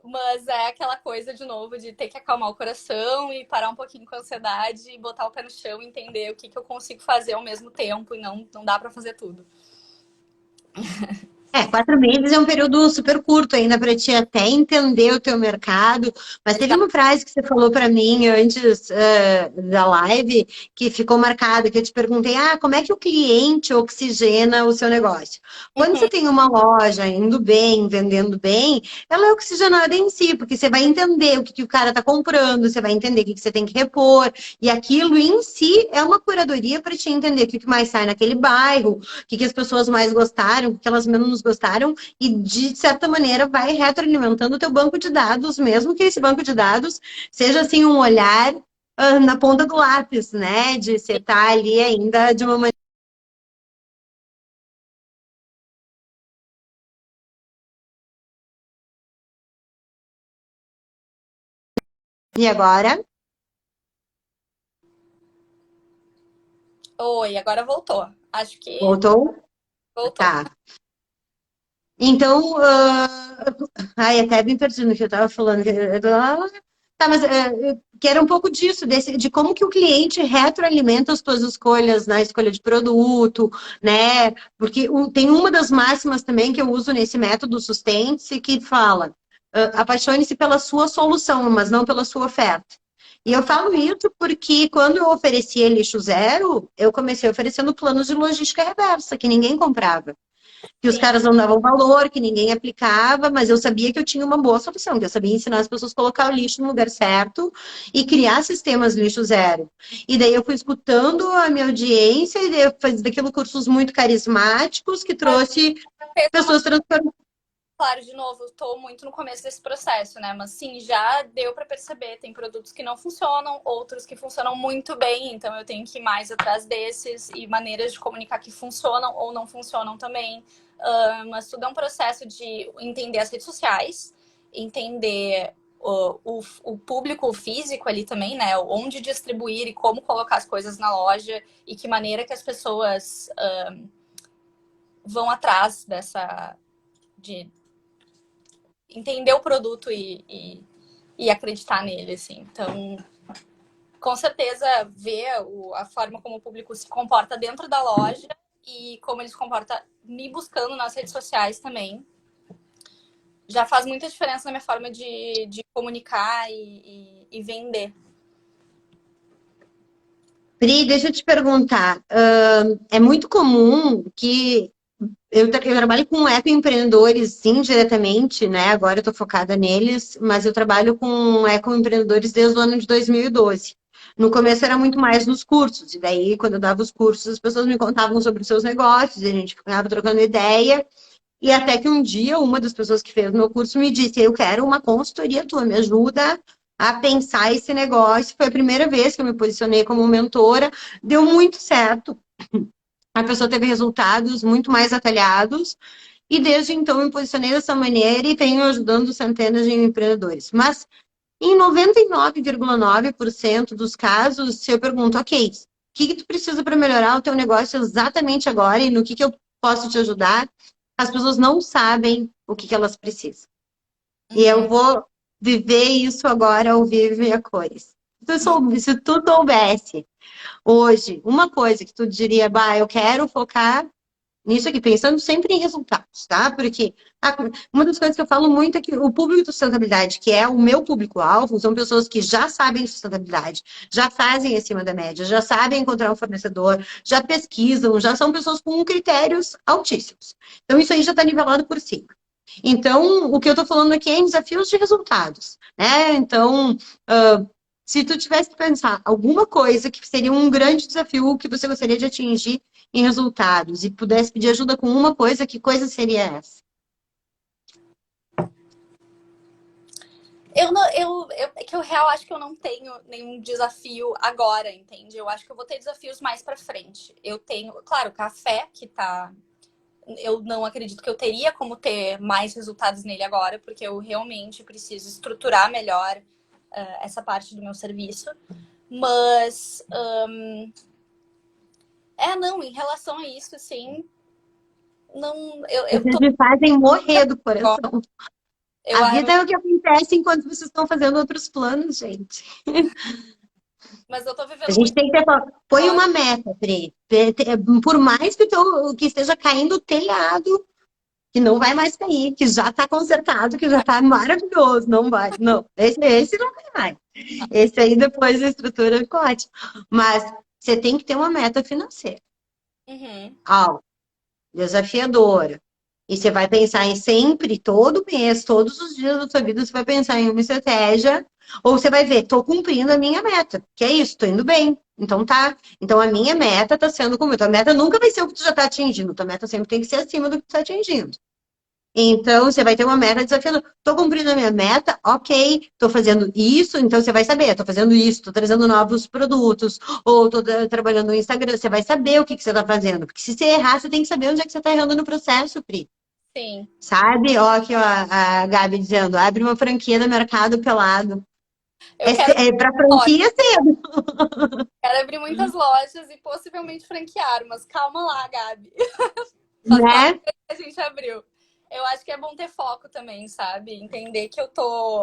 Mas é aquela coisa, de novo, de ter que acalmar o coração e parar um pouquinho com a ansiedade e botar o pé no chão e entender o que eu consigo fazer ao mesmo tempo e não dá para fazer tudo. 4 meses é um período super curto ainda para ti até entender o teu mercado. Mas teve uma frase que você falou para mim antes da live que ficou marcada, que eu te perguntei, como é que o cliente oxigena o seu negócio? Quando você tem uma loja indo bem, vendendo bem, ela é oxigenada em si, porque você vai entender o que o cara está comprando, você vai entender o que você tem que repor, e aquilo em si é uma curadoria para te entender o que mais sai naquele bairro, o que as pessoas mais gostaram, o que elas menos gostaram, e de certa maneira vai retroalimentando o teu banco de dados, mesmo que esse banco de dados seja assim um olhar na ponta do lápis, né? De você estar ali ainda de uma maneira. E agora? Oi, agora voltou. Acho que Voltou? voltou. Tá. Então, até me perdi no que eu estava falando. Tá, mas que era um pouco disso, de como que o cliente retroalimenta as suas escolhas na escolha de produto, né? Porque tem uma das máximas também que eu uso nesse método Sustente-se que fala, apaixone-se pela sua solução, mas não pela sua oferta. E eu falo isso porque quando eu oferecia lixo zero, eu comecei oferecendo planos de logística reversa, que ninguém comprava. Que os Sim. caras não davam valor, que ninguém aplicava, mas eu sabia que eu tinha uma boa solução, que eu sabia ensinar as pessoas a colocar o lixo no lugar certo e criar sistemas lixo zero. E daí eu fui escutando a minha audiência, e daí eu fiz daquilo cursos muito carismáticos que trouxe pessoas transformadas. Claro, de novo, estou muito no começo desse processo, né? Mas sim, já deu para perceber. Tem produtos que não funcionam, outros que funcionam muito bem, então eu tenho que ir mais atrás desses e maneiras de comunicar que funcionam ou não funcionam também. Mas tudo é um processo de entender as redes sociais, entender o público físico ali também, né? Onde distribuir e como colocar as coisas na loja e que maneira que as pessoas vão atrás de entender o produto e acreditar nele, assim. Então, com certeza, ver a forma como o público se comporta dentro da loja e como ele se comporta me buscando nas redes sociais também, já faz muita diferença na minha forma de comunicar e vender. Pri, deixa eu te perguntar, é muito comum que eu trabalho com ecoempreendedores, sim, diretamente, né? Agora eu estou focada neles, mas eu trabalho com ecoempreendedores desde o ano de 2012. No começo era muito mais nos cursos, e daí, quando eu dava os cursos, as pessoas me contavam sobre os seus negócios, e a gente ficava trocando ideia, e até que um dia, uma das pessoas que fez meu curso me disse, eu quero uma consultoria tua, me ajuda a pensar esse negócio. Foi a primeira vez que eu me posicionei como mentora, deu muito certo, a pessoa teve resultados muito mais atalhados, e desde então me posicionei dessa maneira e venho ajudando centenas de empreendedores. Mas em 99,9% dos casos, se eu pergunto, ok, o que tu precisa para melhorar o teu negócio exatamente agora e no que eu posso te ajudar, as pessoas não sabem o que elas precisam. E eu vou viver isso agora ao vivo e a cores. Se tu soubesse hoje uma coisa que tu diria, eu quero focar nisso aqui, pensando sempre em resultados, tá? Porque uma das coisas que eu falo muito é que o público de sustentabilidade, que é o meu público-alvo, são pessoas que já sabem sustentabilidade, já fazem acima da média, já sabem encontrar um fornecedor, já pesquisam, já são pessoas com critérios altíssimos. Então, isso aí já está nivelado por cima. Então, o que eu estou falando aqui é em desafios de resultados, né? Então, se tu tivesse que pensar alguma coisa que seria um grande desafio que você gostaria de atingir em resultados e pudesse pedir ajuda com uma coisa, que coisa seria essa? É que eu real acho que eu não tenho nenhum desafio agora, entende? Eu acho que eu vou ter desafios mais pra frente. Eu tenho, claro, o café que tá. Eu não acredito que eu teria como ter mais resultados nele agora, porque eu realmente preciso estruturar melhor essa parte do meu serviço. Mas, não, em relação a isso, assim, não, eu Vocês tô. me fazem morrer do coração. Eu, A vida é o que acontece enquanto vocês estão fazendo outros planos, gente. mas eu tô A vivendo gente muito. tem que ter. Põe uma meta, Pri. Por mais que esteja caindo o telhado, que não vai mais cair, que já está consertado, que já está maravilhoso, não vai. Não, esse não vai mais. Esse aí depois a estrutura ficou ótima. Mas você tem que ter uma meta financeira. Uhum. Algo desafiadora. E você vai pensar em sempre, todo mês, todos os dias da sua vida, você vai pensar em uma estratégia, ou você vai ver, tô cumprindo a minha meta, que é isso, tô indo bem. Então tá. Então a minha meta tá sendo cumprida. A meta nunca vai ser o que tu já tá atingindo. Tua meta sempre tem que ser acima do que tu tá atingindo. Então, você vai ter uma meta desafiando. Tô cumprindo a minha meta, ok, tô fazendo isso, então você vai saber, tô fazendo isso, tô trazendo novos produtos, ou tô trabalhando no Instagram, você vai saber o que você tá fazendo. Porque se você errar, você tem que saber onde é que você tá errando no processo, Pri. Sim. Sabe? Ó, aqui, ó, a Gabi dizendo, abre uma franquia no Mercado Pelado. Eu quero, Pra franquia, cedo, quero abrir muitas lojas e possivelmente franquear, mas calma lá, Gabi. Faz 4 né? meses que a gente abriu. Eu acho que é bom ter foco também, sabe? Entender que eu tô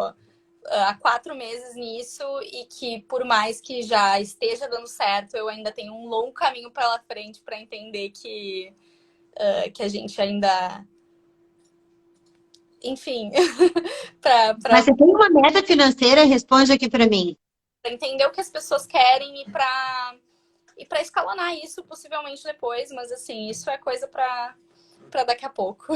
há 4 meses nisso e que por mais que já esteja dando certo, eu ainda tenho um longo caminho pela frente para entender que a gente ainda, enfim, Mas para você tem uma meta financeira, responde aqui pra mim. entender o que as pessoas querem e para escalonar isso possivelmente depois, mas assim, isso é coisa para daqui a pouco.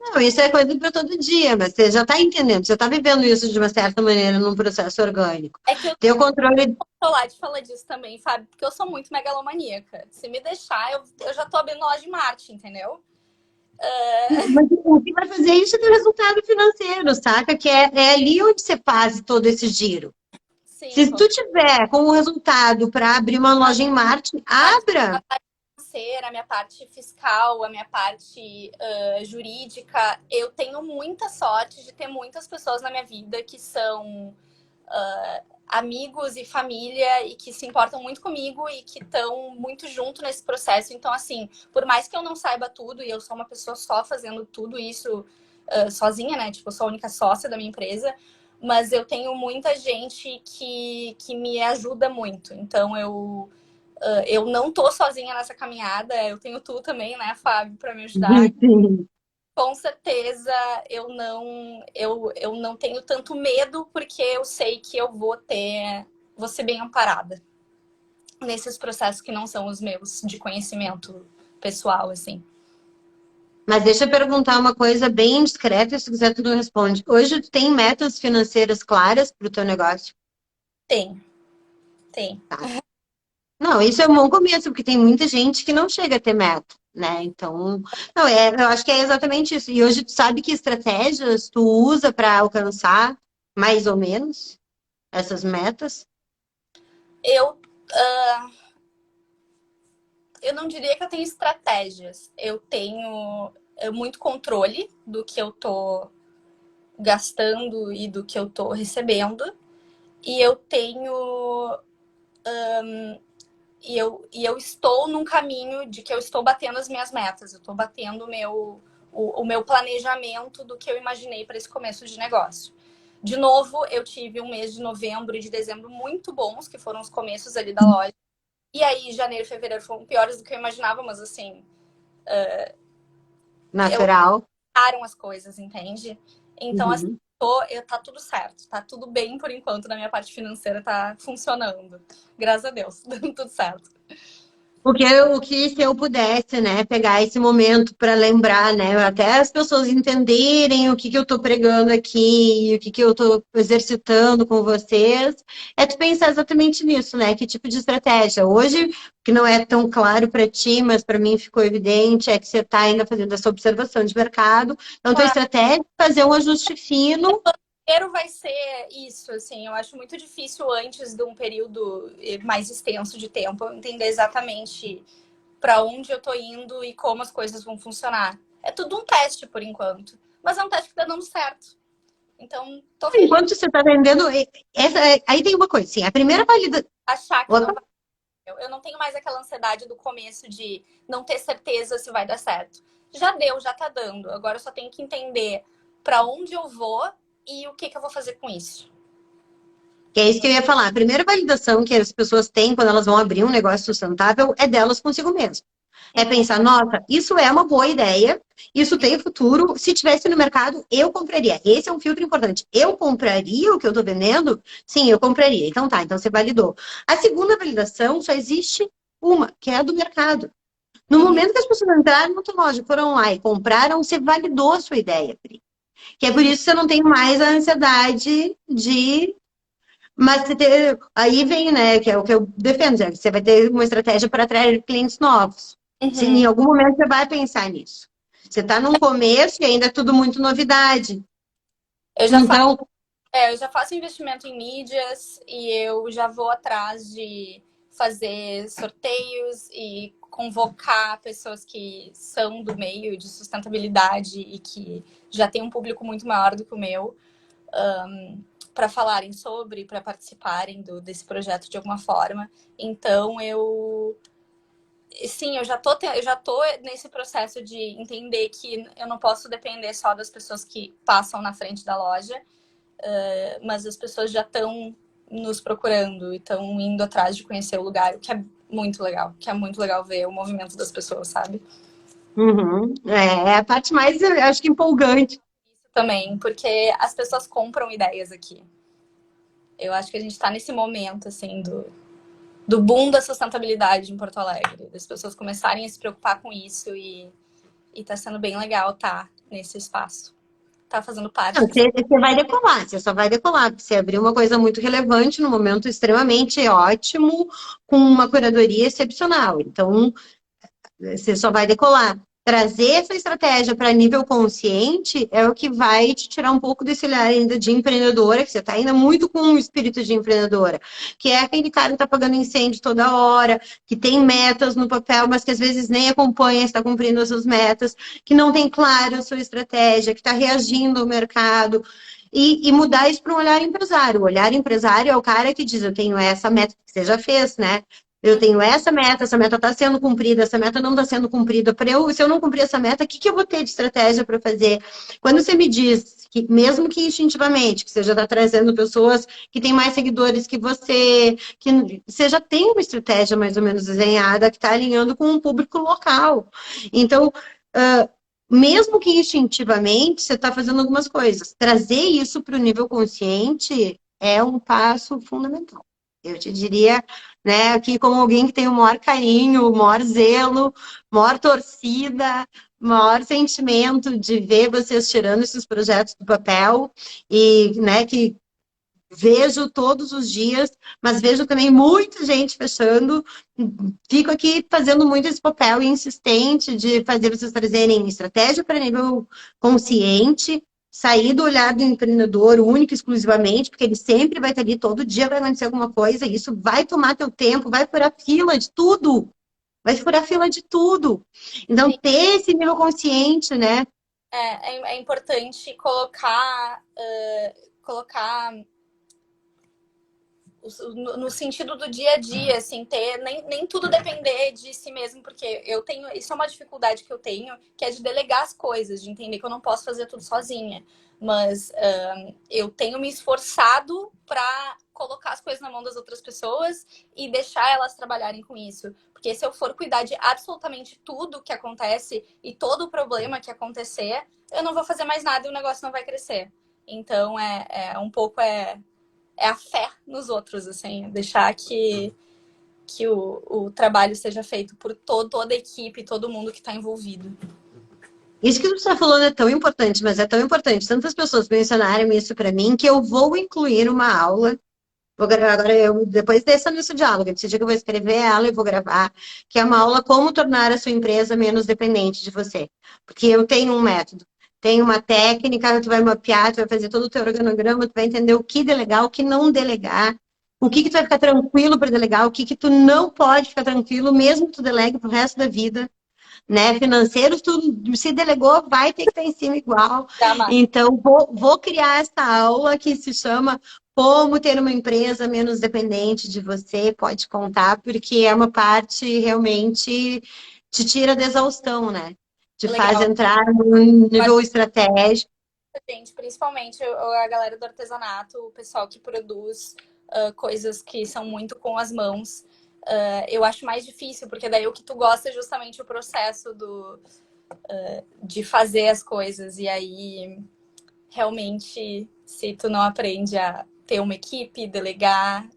Não, isso é coisa para todo dia, mas você já está entendendo, você está vivendo isso de uma certa maneira num processo orgânico. É que eu Ter o controle. tô lá de falar disso também, sabe? Porque eu sou muito megalomaníaca. Se me deixar, eu já tô abrindo loja de Marte, entendeu? Mas o que vai fazer isso é ter resultado financeiro, saca? Que é ali onde você faz todo esse giro. Sim, Se tu tiver com o resultado para abrir uma loja em Marte, abra. a parte financeira, a minha parte fiscal, a minha parte jurídica, eu tenho muita sorte de ter muitas pessoas na minha vida que são amigos e família e que se importam muito comigo e que estão muito junto nesse processo. Então, assim, por mais que eu não saiba tudo e eu sou uma pessoa só fazendo tudo isso sozinha, né? Tipo, eu sou a única sócia da minha empresa, mas eu tenho muita gente que me ajuda muito. Então, eu não tô sozinha nessa caminhada, eu tenho tu também, né, Fábio, para me ajudar. Sim. Com certeza eu não tenho tanto medo, porque eu sei que vou ser bem amparada nesses processos que não são os meus de conhecimento pessoal, assim. Mas deixa eu perguntar uma coisa bem discreta, e se quiser tu não responde. Hoje tu tem metas financeiras claras para o teu negócio? Tem, tem. Não, isso é um bom começo, porque tem muita gente que não chega a ter meta, né? Então, não, eu acho que é exatamente isso. E hoje tu sabe que estratégias tu usa para alcançar mais ou menos essas metas? Eu, uh, eu não diria que eu tenho estratégias. Eu tenho muito controle do que eu tô gastando e do que eu tô recebendo. E eu tenho eu estou num caminho de que eu estou batendo as minhas metas, eu estou batendo o meu planejamento do que eu imaginei para esse começo de negócio. De novo, eu tive um mês de novembro e de dezembro muito bons, que foram os começos ali da loja. E aí, janeiro e fevereiro foram piores do que eu imaginava, mas assim, Natural. param as coisas, entende? Então, assim, Uhum. tá tudo certo, tá tudo bem por enquanto na minha parte financeira, tá funcionando. Graças a Deus, dando tudo certo. O que se eu pudesse, né, pegar esse momento para lembrar, né, até as pessoas entenderem o que eu estou pregando aqui, o que eu estou exercitando com vocês, é tu pensar exatamente nisso, né, que tipo de estratégia. Hoje, que não é tão claro para ti, mas para mim ficou evidente, é que você está ainda fazendo essa observação de mercado, então tua Claro. estratégia é fazer um ajuste fino Primeiro vai ser isso, assim, eu acho muito difícil antes de um período mais extenso de tempo eu entender exatamente para onde eu tô indo e como as coisas vão funcionar. É tudo um teste por enquanto, mas é um teste que tá dando certo. Então, tô feliz Enquanto você está vendendo, aí tem uma coisa, sim, a primeira valida. de achar que não Opa, vai. Eu não tenho mais aquela ansiedade do começo de não ter certeza se vai dar certo. Já deu, já tá dando. Agora eu só tenho que entender para onde eu vou e o que que eu vou fazer com isso. que é isso que eu ia falar. A primeira validação que as pessoas têm quando elas vão abrir um negócio sustentável é delas consigo mesmo. É Uhum. pensar, nossa, isso é uma boa ideia, isso tem futuro. Se tivesse no mercado, eu compraria. Esse é um filtro importante. Eu compraria o que eu estou vendendo? Sim, eu compraria. Então tá, então você validou. A segunda validação só existe uma, que é a do mercado. No Uhum. momento que as pessoas entraram na tua loja, foram lá e compraram, você validou a sua ideia, Pri. Que é por Uhum. isso que você não tem mais a ansiedade de. Mas você ter... aí vem, né, que é o que eu defendo, né? Você vai ter uma estratégia para atrair clientes novos. Se em Uhum. algum momento você vai pensar nisso. Você está num começo e ainda é tudo muito novidade. Eu já faço, Então, eu já faço investimento em mídias e eu já vou atrás de fazer sorteios e convocar pessoas que são do meio de sustentabilidade e que já tem um público muito maior do que o meu, para falarem sobre, para participarem desse projeto de alguma forma. Então, sim, eu já tô nesse processo de entender que eu não posso depender só das pessoas que passam na frente da loja, mas as pessoas já estão nos procurando e estão indo atrás de conhecer o lugar, o que é muito legal, que é muito legal ver o movimento das pessoas, sabe? uhum, é a parte mais, eu acho que empolgante. Isso também, porque as pessoas compram ideias aqui. Eu acho que a gente está nesse momento, assim, do boom da sustentabilidade em Porto Alegre, das pessoas começarem a se preocupar com isso e tá sendo bem legal estar nesse espaço. Tá fazendo Não, parte dessa. você vai decolar, você só vai decolar, porque você abriu uma coisa muito relevante num momento extremamente ótimo, com uma curadoria excepcional. Então, você só vai decolar. Trazer essa estratégia para nível consciente é o que vai te tirar um pouco desse olhar ainda de empreendedora, que você está ainda muito com o espírito de empreendedora, que é aquele cara que está pagando incêndio toda hora, que tem metas no papel, mas que às vezes nem acompanha se está cumprindo as suas metas, que não tem claro a sua estratégia, que está reagindo ao mercado. E mudar isso para um olhar empresário. O olhar empresário é o cara que diz: eu tenho essa meta que você já fez, né? Eu tenho essa meta está sendo cumprida, essa meta não está sendo cumprida. Se eu não cumprir essa meta, o que eu vou ter de estratégia para fazer? Quando você me diz que, mesmo que instintivamente, que você já está trazendo pessoas que têm mais seguidores que você já tem uma estratégia mais ou menos desenhada que está alinhando com um público local. Então, mesmo que instintivamente, você está fazendo algumas coisas. Trazer isso para o nível consciente é um passo fundamental. Eu te diria, né, aqui como alguém que tem o maior carinho, o maior zelo, maior torcida, maior sentimento de ver vocês tirando esses projetos do papel e, né, que vejo todos os dias, mas vejo também muita gente fechando. Fico aqui fazendo muito esse papel insistente de fazer vocês trazerem estratégia para nível consciente, sair do olhar do empreendedor único, exclusivamente, porque ele sempre vai estar ali, todo dia vai acontecer alguma coisa, e isso vai tomar teu tempo, vai furar fila de tudo. Vai furar fila de tudo. Então, Sim, ter esse nível consciente, né? é importante colocar no sentido do dia a dia, assim, ter nem tudo depender de si mesmo, porque eu tenho, isso é uma dificuldade que eu tenho, que é de delegar as coisas, de entender que eu não posso fazer tudo sozinha. Mas eu tenho me esforçado para colocar as coisas na mão das outras pessoas e deixar elas trabalharem com isso. Porque se eu for cuidar de absolutamente tudo que acontece e todo o problema que acontecer, eu não vou fazer mais nada e o negócio não vai crescer. Então, um pouco a fé nos outros, assim, deixar que o trabalho seja feito por toda a equipe, todo mundo que está envolvido. Isso que você está falando é tão importante, mas é tão importante. Tantas pessoas mencionaram isso para mim que eu vou incluir uma aula. Vou gravar agora, depois desse nosso diálogo, eu decidi que eu vou escrever ela e vou gravar, que é uma aula como tornar a sua empresa menos dependente de você. Porque eu tenho um método. tem uma técnica, tu vai mapear, tu vai fazer todo o teu organograma, tu vai entender o que delegar, o que não delegar, o que tu vai ficar tranquilo para delegar, o que tu não pode ficar tranquilo, mesmo que tu delegue pro resto da vida, né? Financeiros, tu se delegou, vai ter que estar em cima igual. Jamais. Então, vou criar essa aula que se chama Como Ter uma Empresa Menos Dependente de Você, pode contar, porque é uma parte realmente te tira da exaustão, né? Te faz Legal. entrar num nível estratégico. Gente, principalmente a galera do artesanato, o pessoal que produz coisas que são muito com as mãos. Eu acho mais difícil, porque daí o que tu gosta é justamente o processo de fazer as coisas. E aí, realmente, se tu não aprende a ter uma equipe, delegar,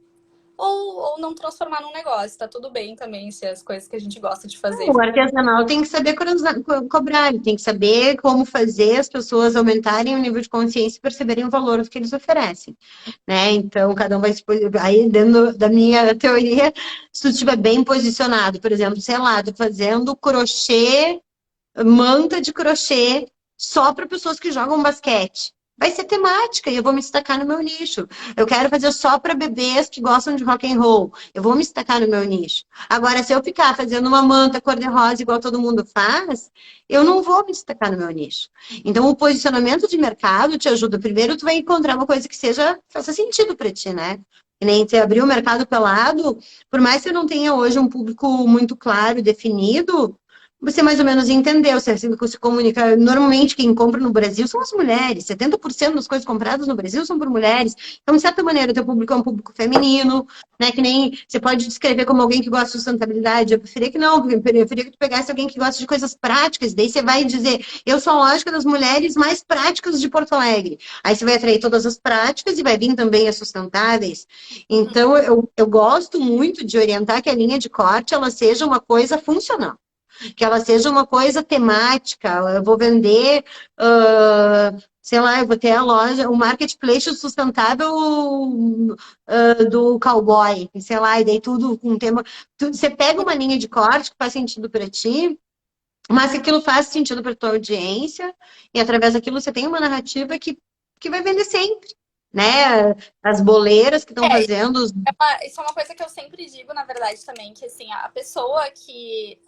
ou não transformar num negócio, tá tudo bem também se as coisas que a gente gosta de fazer. O artesanal tem que saber cobrar, ele tem que saber como fazer as pessoas aumentarem o nível de consciência e perceberem o valor do que eles oferecem, né? Então, cada um vai se... Aí, dentro da minha teoria, se tu estiver bem posicionado, por exemplo, sei lá, tô fazendo crochê, manta de crochê só para pessoas que jogam basquete. Vai ser temática e eu vou me destacar no meu nicho. Eu quero fazer só para bebês que gostam de rock and roll. Eu vou me destacar no meu nicho. Agora, se eu ficar fazendo uma manta cor-de-rosa igual todo mundo faz, eu não vou me destacar no meu nicho. Então, o posicionamento de mercado te ajuda. Primeiro, tu vai encontrar uma coisa que faça sentido para ti, né? Que nem você abrir o mercado pelado, por mais que você não tenha hoje um público muito claro, definido, você mais ou menos entendeu, você se comunica. Normalmente, quem compra no Brasil são as mulheres. 70% das coisas compradas no Brasil são por mulheres. Então, de certa maneira, o teu público é um público feminino, né? Que nem você pode descrever como alguém que gosta de sustentabilidade. Eu preferia que não, eu preferia que tu pegasse alguém que gosta de coisas práticas. Daí você vai dizer, eu sou a lógica das mulheres mais práticas de Porto Alegre. Aí você vai atrair todas as práticas e vai vir também as sustentáveis. Então, eu gosto muito de orientar que a linha de corte ela seja uma coisa funcional, que ela seja uma coisa temática. Eu vou vender, sei lá, eu vou ter a loja, o marketplace sustentável do cowboy, sei lá, e daí tudo com um tema. Você pega uma linha de corte que faz sentido para ti, mas que aquilo faz sentido para tua audiência, e através daquilo você tem uma narrativa que vai vender sempre. Né? As boleiras que estão fazendo os... Isso é uma coisa que eu sempre digo, na verdade, também, que assim, a pessoa que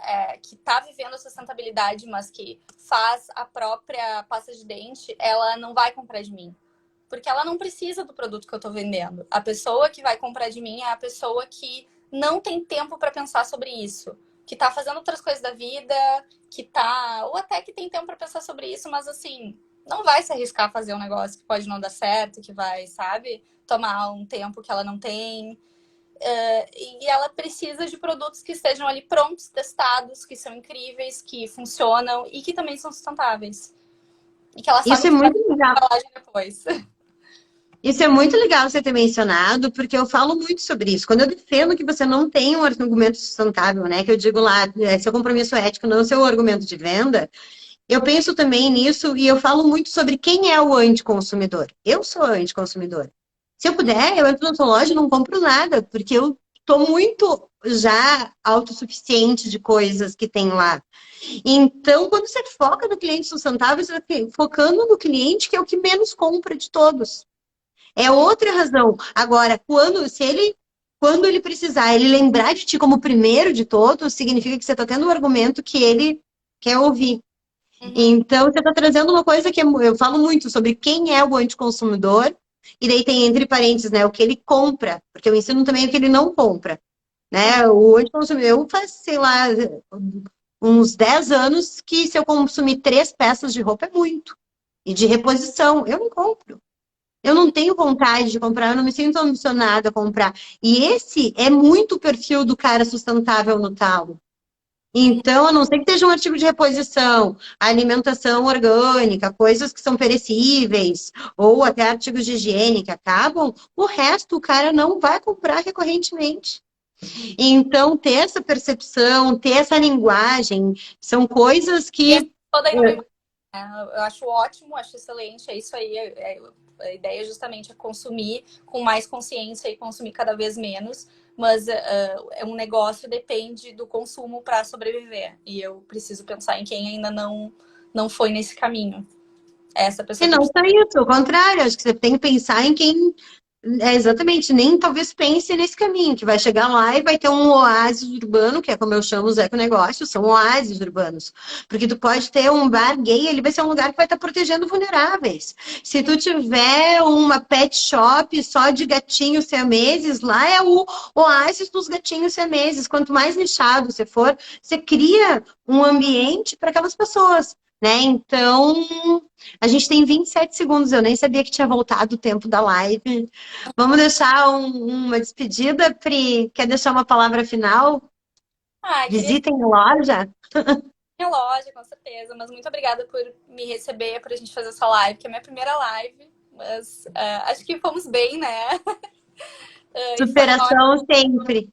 tá vivendo a sustentabilidade, mas que faz a própria pasta de dente, ela não vai comprar de mim. Porque ela não precisa do produto que eu tô vendendo. A pessoa que vai comprar de mim é a pessoa que não tem tempo para pensar sobre isso. Que tá fazendo outras coisas da vida, ou até que tem tempo para pensar sobre isso, mas assim, não vai se arriscar a fazer um negócio que pode não dar certo, que vai, sabe, tomar um tempo que ela não tem. E ela precisa de produtos que estejam ali prontos, testados, que são incríveis, que funcionam e que também são sustentáveis. E que ela sabe Isso o é que vai muito fazer legal. na embalagem depois. Isso é muito legal você ter mencionado, porque eu falo muito sobre isso. Quando eu defendo que você não tem um argumento sustentável, né? Que eu digo lá, seu compromisso ético não é o seu argumento de venda, eu penso também nisso e eu falo muito sobre quem é o anticonsumidor. Eu sou anticonsumidor. Se eu puder, eu entro na sua loja e não compro nada, porque eu tô muito já autossuficiente de coisas que tem lá. Então, quando você foca no cliente sustentável, você está focando no cliente que é o que menos compra de todos. É outra razão. Agora, quando ele precisar, ele lembrar de ti como o primeiro de todos, significa que você está tendo um argumento que ele quer ouvir. Uhum. Então, você está trazendo uma coisa que eu falo muito sobre quem é o anticonsumidor, e daí tem entre parênteses, né, o que ele compra, porque eu ensino também o que ele não compra, né? O anticonsumidor, eu faço, sei lá, uns 10 anos que se eu consumir 3 peças de roupa é muito. E de reposição, eu não compro. Eu não tenho vontade de comprar, eu não me sinto ambicionada a comprar. E esse é muito o perfil do cara sustentável no talo. Então, a não ser que seja um artigo de reposição, alimentação orgânica, coisas que são perecíveis, ou até artigos de higiene que acabam, o resto o cara não vai comprar recorrentemente. Então, ter essa percepção, ter essa linguagem, são coisas E essa que... toda aí não me... Eu acho ótimo, acho excelente, é isso aí. A ideia justamente é consumir com mais consciência e consumir cada vez menos, mas um negócio depende do consumo para sobreviver. E eu preciso pensar em quem ainda não foi nesse caminho. essa E pessoa que não só isso, ao contrário, acho que você tem que pensar em quem. Exatamente, nem talvez pense nesse caminho, que vai chegar lá e vai ter um oásis urbano, que é como eu chamo os econegócios, são oásis urbanos. Porque tu pode ter um bar gay, ele vai ser um lugar que vai estar protegendo vulneráveis. Se tu tiver uma pet shop só de gatinhos siameses, lá é o oásis dos gatinhos siameses. Quanto mais nichado você for, você cria um ambiente para aquelas pessoas, né? Então, a gente tem 27 segundos, eu nem sabia que tinha voltado o tempo da live. Vamos deixar uma despedida, Pri? Quer deixar uma palavra final? queria Visitem a loja. minha loja, com certeza. Mas muito obrigada por me receber, por a gente fazer essa live, que é a minha primeira live. Mas acho que fomos bem, né? E foi ótimo. Superação sempre.